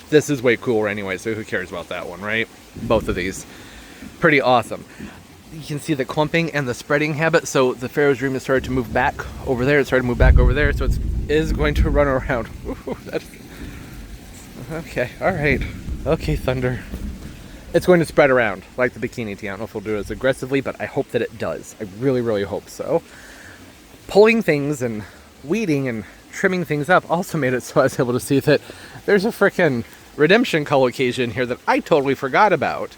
This is way cooler anyway, so who cares about that one, right? Both of these. Pretty awesome. You can see the clumping and the spreading habit. So the Pharaoh's Dream has started to move back over there. It started to move back over there, so it is going to run around. Ooh, that's... Okay, all right. Okay, Thunder. It's going to spread around like the Bikini Tea. I don't know if it'll do it as aggressively, but I hope that it does. I really, really hope so. Pulling things and weeding and trimming things up also made it so I was able to see that there's a frickin' redemption colocasia in here that I totally forgot about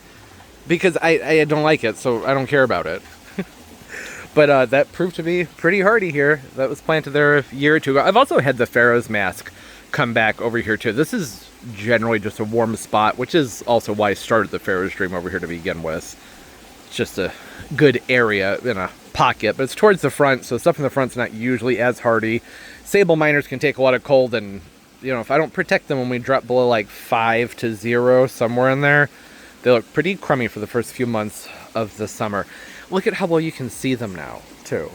because I don't like it, so I don't care about it. But that proved to be pretty hardy here. That was planted there a year or two ago. I've also had the Pharaoh's Mask come back over here too. This is generally just a warm spot, which is also why I started the Pharaoh's Dream over here to begin with. It's just a good area in a pocket, but it's towards the front, so stuff in the front's not usually as hardy. Sable miners can take a lot of cold, and if I don't protect them when we drop below like 5 to 0, somewhere in there, they look pretty crummy for the first few months of the summer. Look at how well you can see them now too.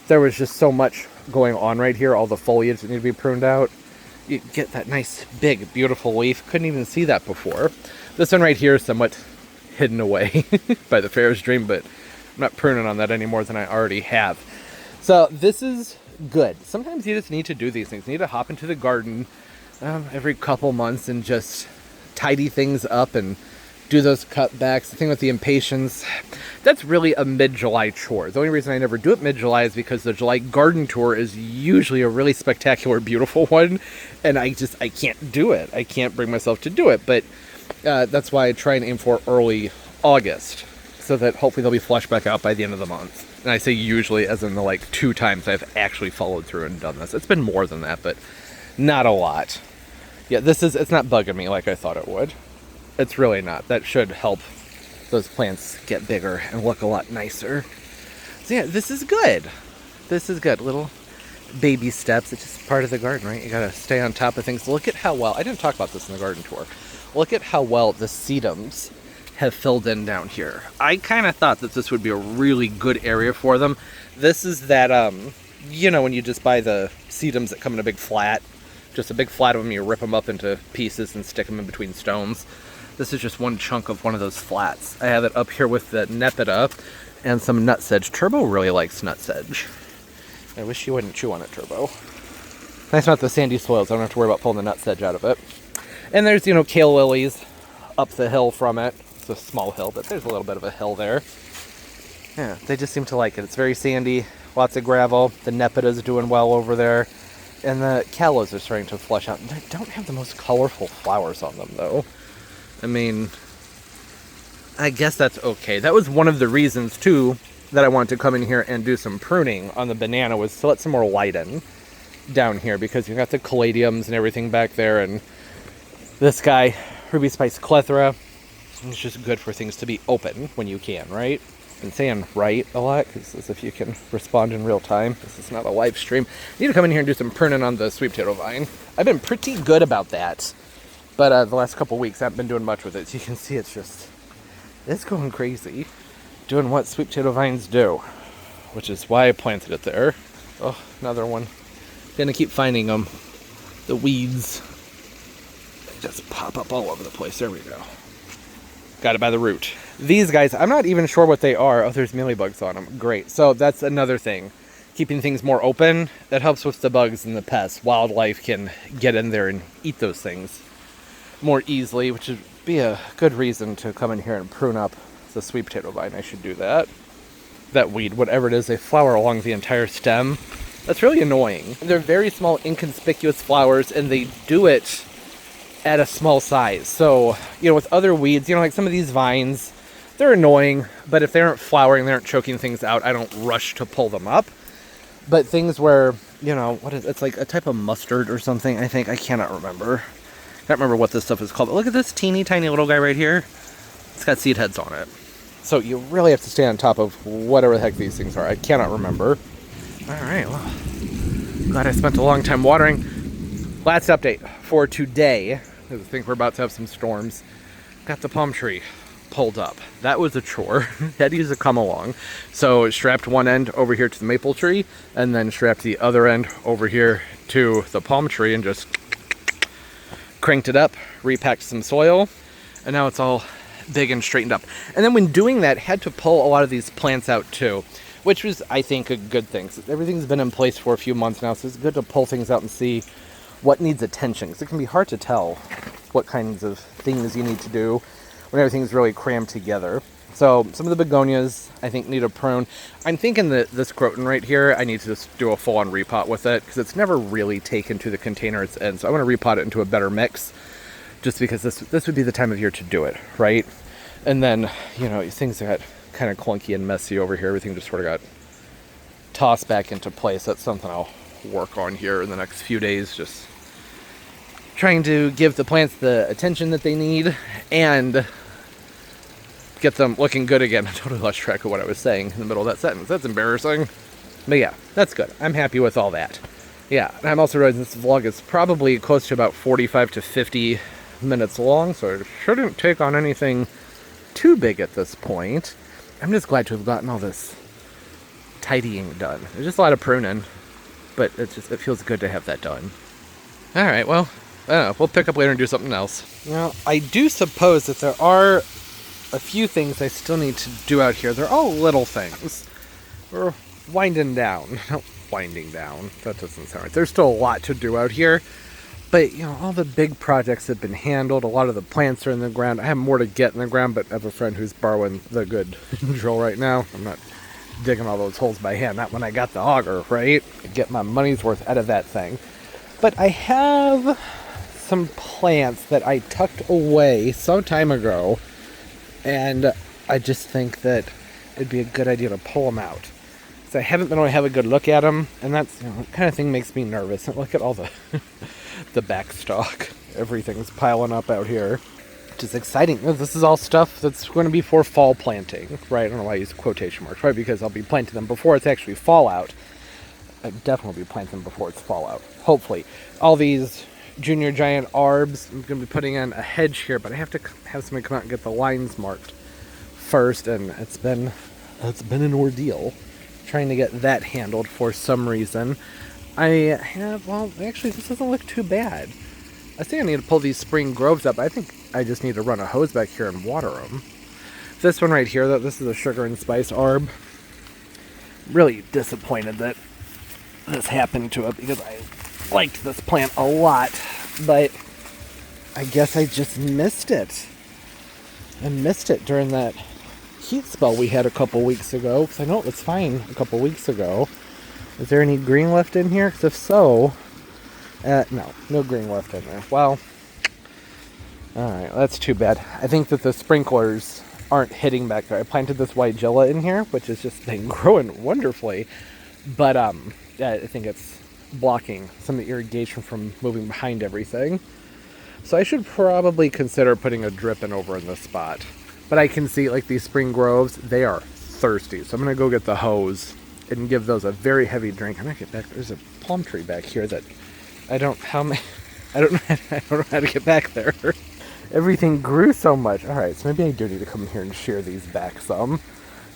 There was just so much going on right here, all the foliage that need to be pruned out. You get that nice, big, beautiful leaf. Couldn't even see that before. This one right here is somewhat hidden away by the Pharaoh's Dream, but I'm not pruning on that any more than I already have. So this is good. Sometimes you just need to do these things. You need to hop into the garden every couple months and just tidy things up and do those cutbacks. The thing with the impatiens, that's really a mid-July chore. The only reason I never do it mid-July is because the July garden tour is usually a really spectacular, beautiful one, and I can't do it. I can't bring myself to do it, but that's why I try and aim for early August, so that hopefully they'll be flushed back out by the end of the month. And I say usually as in the 2 times I've actually followed through and done this. It's been more than that, but not a lot. Yeah, it's not bugging me like I thought it would. It's really not. That should help those plants get bigger and look a lot nicer. So yeah, this is good. This is good. Little baby steps. It's just part of the garden, right? You gotta stay on top of things. Look at how well, I didn't talk about this in the garden tour. Look at how well the sedums have filled in down here. I kind of thought that this would be a really good area for them. This is that, when you just buy the sedums that come in a big flat, just a big flat of them, you rip them up into pieces and stick them in between stones. This is just one chunk of one of those flats. I have it up here with the Nepeta and some nutsedge. Turbo really likes nutsedge. I wish you wouldn't chew on it, Turbo. Nice not the sandy soils. I don't have to worry about pulling the nutsedge out of it. And there's, kale lilies up the hill from it. It's a small hill, but there's a little bit of a hill there. Yeah, they just seem to like it. It's very sandy, lots of gravel. The Nepida's doing well over there. And the callows are starting to flush out. They don't have the most colorful flowers on them, though. I mean, I guess that's okay. That was one of the reasons, too, that I wanted to come in here and do some pruning on the banana, was to let some more light in down here, because you've got the caladiums and everything back there, and this guy, Ruby Spice Clethra, it's just good for things to be open when you can, right? I've been saying right a lot, because as if you can respond in real time. This is not a live stream. I need to come in here and do some pruning on the sweet potato vine. I've been pretty good about that, but the last couple weeks I haven't been doing much with it. So you can see it's going crazy, doing what sweet potato vines do, which is why I planted it there. Oh, another one. Gonna keep finding them. The weeds, they just pop up all over the place. There we go. Got it by the root. These guys, I'm not even sure what they are. Oh, there's mealybugs on them. Great. So that's another thing. Keeping things more open, that helps with the bugs and the pests. Wildlife can get in there and eat those things more easily, which would be a good reason to come in here and prune up the sweet potato vine. I should do that. That weed, whatever it is, they flower along the entire stem. That's really annoying. They're very small, inconspicuous flowers, and they do it at a small size. So, you know, with other weeds, you know, like some of these vines, they're annoying, but if they aren't flowering, they aren't choking things out, I don't rush to pull them up. But things where, you know, it's like a type of mustard or something, I think. I cannot remember. I can't remember what this stuff is called. But look at this teeny tiny little guy right here. It's got seed heads on it. So you really have to stay on top of whatever the heck these things are. I cannot remember. All right, well, glad I spent a long time watering. Last update for today. I think we're about to have some storms. Got the palm tree pulled up. That was a chore. Had to use a come along. So strapped one end over here to the maple tree, and then strapped the other end over here to the palm tree, and just cranked it up, repacked some soil, and now it's all big and straightened up. And then when doing that, had to pull a lot of these plants out too, which was, I think, a good thing. So everything's been in place for a few months now, so it's good to pull things out and see what needs attention, because it can be hard to tell what kinds of things you need to do when everything's really crammed together. So some of the begonias, I think, need a prune. I'm thinking that this Croton right here, I need to just do a full-on repot with it, because it's never really taken to the container it's in. So I want to repot it into a better mix, just because this would be the time of year to do it, right? And then, you know, things got kind of clunky and messy over here. Everything just sort of got tossed back into place. That's something I'll work on here in the next few days, just trying to give the plants the attention that they need and get them looking good again. I totally lost track of what I was saying in the middle of that sentence. That's embarrassing. But yeah, that's good. I'm happy with all that. Yeah, and I'm also realizing this vlog is probably close to about 45 to 50 minutes long, so it shouldn't take on anything too big at this point. I'm just glad to have gotten all this tidying done. There's just a lot of pruning, but it feels good to have that done. All right, well, I don't know, we'll pick up later and do something else. Now, I do suppose that there are a few things I still need to do out here. They're all little things. We're winding down. Not winding down. That doesn't sound right. There's still a lot to do out here. But, you know, all the big projects have been handled. A lot of the plants are in the ground. I have more to get in the ground, but I have a friend who's borrowing the good drill right now. I'm not digging all those holes by hand. Not when I got the auger, right? Get my money's worth out of that thing. But I have some plants that I tucked away some time ago, and I just think that it'd be a good idea to pull them out. So I haven't been able to have a good look at them, and that's, you know, that kind of thing makes me nervous. Look at all the the backstock. Everything's piling up out here, which is exciting. This is all stuff that's going to be for fall planting, right? I don't know why I use quotation marks, right? Because I'll be planting them before it's actually fall out. I definitely be planting them before it's fall out, hopefully. All these junior giant arbs, I'm going to be putting in a hedge here, but I have to have somebody come out and get the lines marked first, and it's been an ordeal trying to get that handled for some reason. I have, well, actually, this doesn't look too bad. I think I need to pull these spring groves up. I think I just need to run a hose back here and water them. This one right here, though, this is a sugar and spice arb. Really disappointed that this happened to it, because I liked this plant a lot, but I guess I just missed it. I missed it during that heat spell we had a couple weeks ago, because I know it was fine a couple weeks ago. Is there any green left in here? Because if so, no green left in there. Well, alright, that's too bad. I think that the sprinklers aren't hitting back there. I planted this Weigela in here, which is just been growing wonderfully, but yeah, I think it's blocking some of the irrigation from moving behind everything. So I should probably consider putting a drip in over in this spot. But I can see, like, these spring groves, they are thirsty. So I'm going to go get the hose and give those a very heavy drink. I'm going to get back. There's a palm tree back here that I don't know how to get back there. Everything grew so much. All right, so maybe I do need to come here and shear these back some.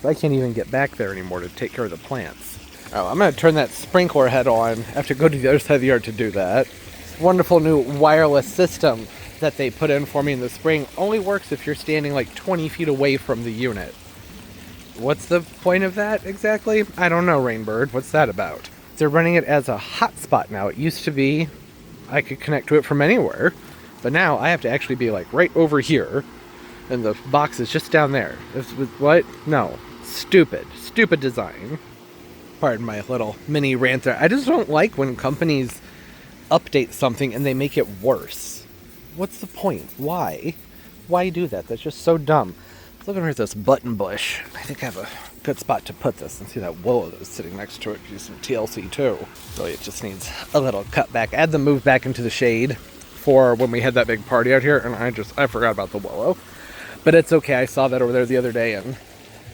So I can't even get back there anymore to take care of the plants. Oh, I'm going to turn that sprinkler head on. I have to go to the other side of the yard to do that. Wonderful new wireless system that they put in for me in the spring only works if you're standing like 20 feet away from the unit. What's the point of that exactly? I don't know, Rainbird. What's that about? They're running it as a hotspot now. It used to be I could connect to it from anywhere, but now I have to actually be like right over here, and the box is just down there. What? No. Stupid design. Pardon my little mini rant there. I just don't like when companies update something and they make it worse. What's the point? Why do that? That's just so dumb. Let's look over at this button bush. I think I have a good spot to put this, and see that willow that's sitting next to it. Could use some TLC too. Really, it just needs a little cut back. I had them move back into the shade for when we had that big party out here, and I forgot about the willow. But it's okay. I saw that over there the other day and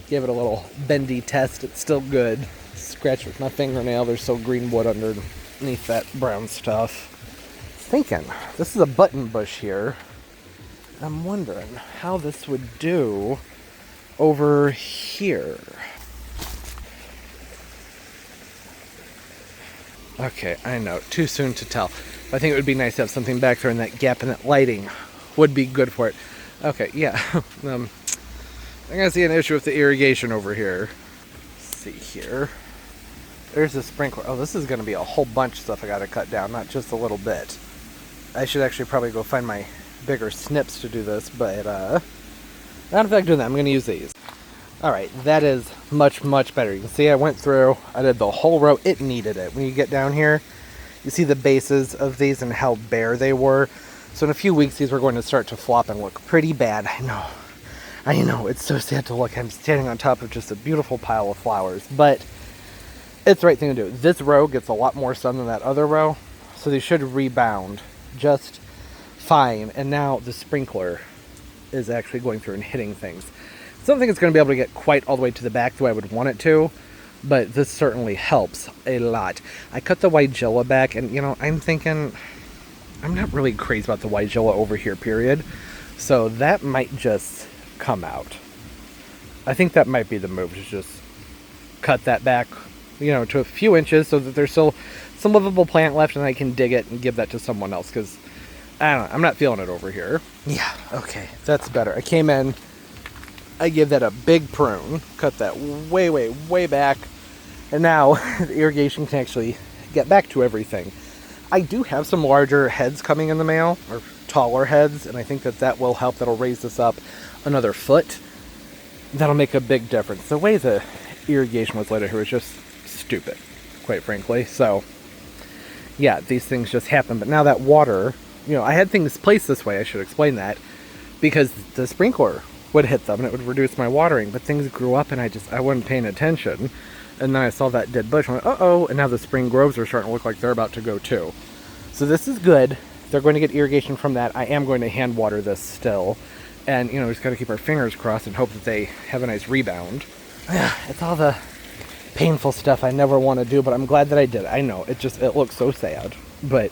gave it a little bendy test. It's still good. Scratch with my fingernail. There's still green wood underneath that brown stuff. Thinking, this is a button bush here. I'm wondering how this would do over here. Okay, I know, too soon to tell. But I think it would be nice to have something back there, and that gap in that lighting would be good for it. Okay, yeah. I'm gonna see an issue with the irrigation over here. Let's see here. There's the sprinkler. Oh, this is gonna be a whole bunch of stuff I gotta cut down, not just a little bit. I should actually probably go find my bigger snips to do this, but not in fact doing that. I'm going to use these. Alright, that is much better. You can see I went through, I did the whole row. It needed it. When you get down here, you see the bases of these and how bare they were. So in a few weeks, these were going to start to flop and look pretty bad. I know, it's so sad to look. I'm standing on top of just a beautiful pile of flowers, but it's the right thing to do. This row gets a lot more sun than that other row, so they should rebound just fine. And now the sprinkler is actually going through and hitting things. I don't think it's going to be able to get quite all the way to the back the way I would want it to, but this certainly helps a lot. I cut the Weigela back, and I'm thinking I'm not really crazy about the Weigela over here, period. So that might just come out. I think that might be the move, to just cut that back, to a few inches so that there's still some livable plant left, and I can dig it and give that to someone else, because I don't know, I'm not feeling it over here. Yeah, okay, that's better. I came in, I gave that a big prune, cut that way back, and now the irrigation can actually get back to everything. I do have some larger heads coming in the mail, or taller heads, and I think that will help. That'll raise this up another foot. That'll make a big difference. The way the irrigation was laid out here was just stupid, quite frankly. So yeah, these things just happen. But now that water, I had things placed this way, I should explain that, because the sprinkler would hit them and it would reduce my watering, but things grew up and I wasn't paying attention. And then I saw that dead bush and I went, uh-oh, and now the spring groves are starting to look like they're about to go too. So this is good. They're going to get irrigation from that. I am going to hand water this still. And, we just got to keep our fingers crossed and hope that they have a nice rebound. It's all the painful stuff I never want to do, but I'm glad that I did. I know, it looks so sad. But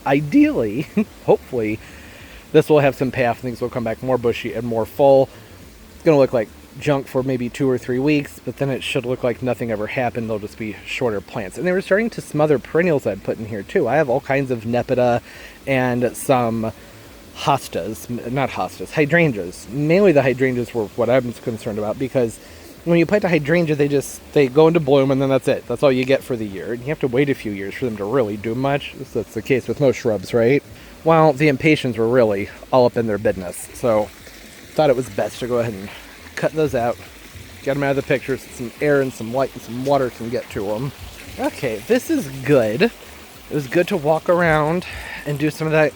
ideally, hopefully, this will have some payoff. Things will come back more bushy and more full. It's going to look like junk for maybe 2 or 3 weeks, but then it should look like nothing ever happened. They'll just be shorter plants. And they were starting to smother perennials I'd put in here too. I have all kinds of nepeta and some hydrangeas. Mainly the hydrangeas were what I'm concerned about, because when you plant a hydrangea, they go into bloom and then that's it. That's all you get for the year. And you have to wait a few years for them to really do much. That's the case with most shrubs, right? Well, the impatiens were really all up in their business. So thought it was best to go ahead and cut those out, Get them out of the picture so some air and some light and some water can get to them. Okay, this is good. It was good to walk around and do some of that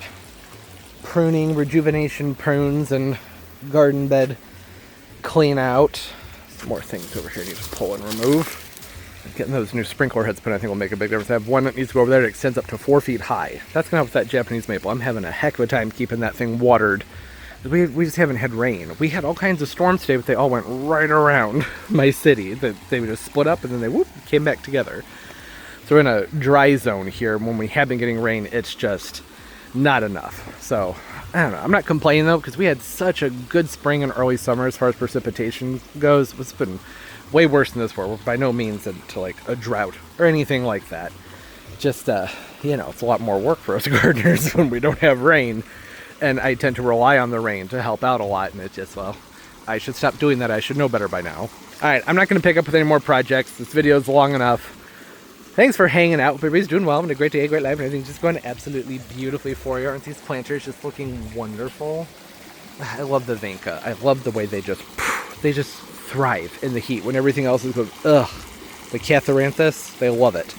pruning, rejuvenation prunes, and garden bed clean out. Some more things over here I need to pull and remove. Getting those new sprinkler heads put, I think, will make a big difference. I have one that needs to go over there that extends up to 4 feet high. That's going to help with that Japanese maple. I'm having a heck of a time keeping that thing watered. We just haven't had rain. We had all kinds of storms today, but they all went right around my city. They would just split up and then they came back together. So we're in a dry zone here. When we have been getting rain, it's just not enough. So, I don't know. I'm not complaining, though, because we had such a good spring and early summer as far as precipitation goes. It's been way worse than this war. We're by no means into, like, a drought or anything like that. Just, you know, it's a lot more work for us gardeners when we don't have rain. And I tend to rely on the rain to help out a lot. And it's just, well, I should stop doing that. I should know better by now. All right, I'm not going to pick up with any more projects. This video is long enough. Thanks for hanging out. Hope everybody's doing well. Having a great day, great life, and everything's just going absolutely beautifully for you. Aren't these planters just looking wonderful? I love the Vinca. I love the way they just thrive in the heat when everything else is going, ugh. The Catharanthus, they love it.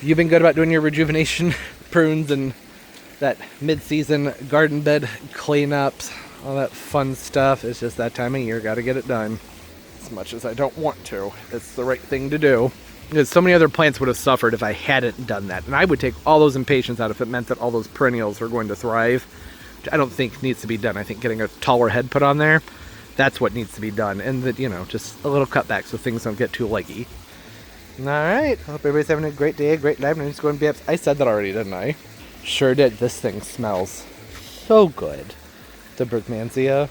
You've been good about doing your rejuvenation prunes and that mid-season garden bed cleanups, all that fun stuff. It's just that time of year. Got to get it done. As much as I don't want to, it's the right thing to do. Because so many other plants would have suffered if I hadn't done that. And I would take all those impatiens out if it meant that all those perennials are going to thrive. Which I don't think needs to be done. I think getting a taller head put on there, that's what needs to be done. And that, you know, just a little cutback so things don't get too leggy. Alright, hope everybody's having a great day, a great life, and it's going to be up. I said that already, didn't I? Sure did. This thing smells so good. The Bergmansia.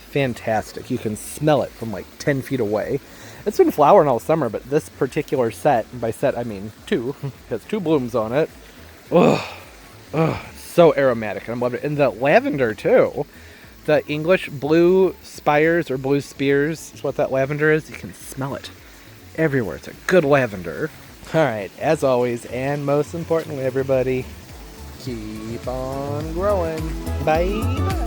Fantastic. You can smell it from like 10 feet away. It's been flowering all summer, but this particular set, and by set I mean 2, has 2 blooms on it. So aromatic, and I'm loving it. And the lavender too. The English blue spires or blue spears is what that lavender is. You can smell it everywhere. It's a good lavender. Alright, as always, and most importantly, everybody, keep on growing. Bye.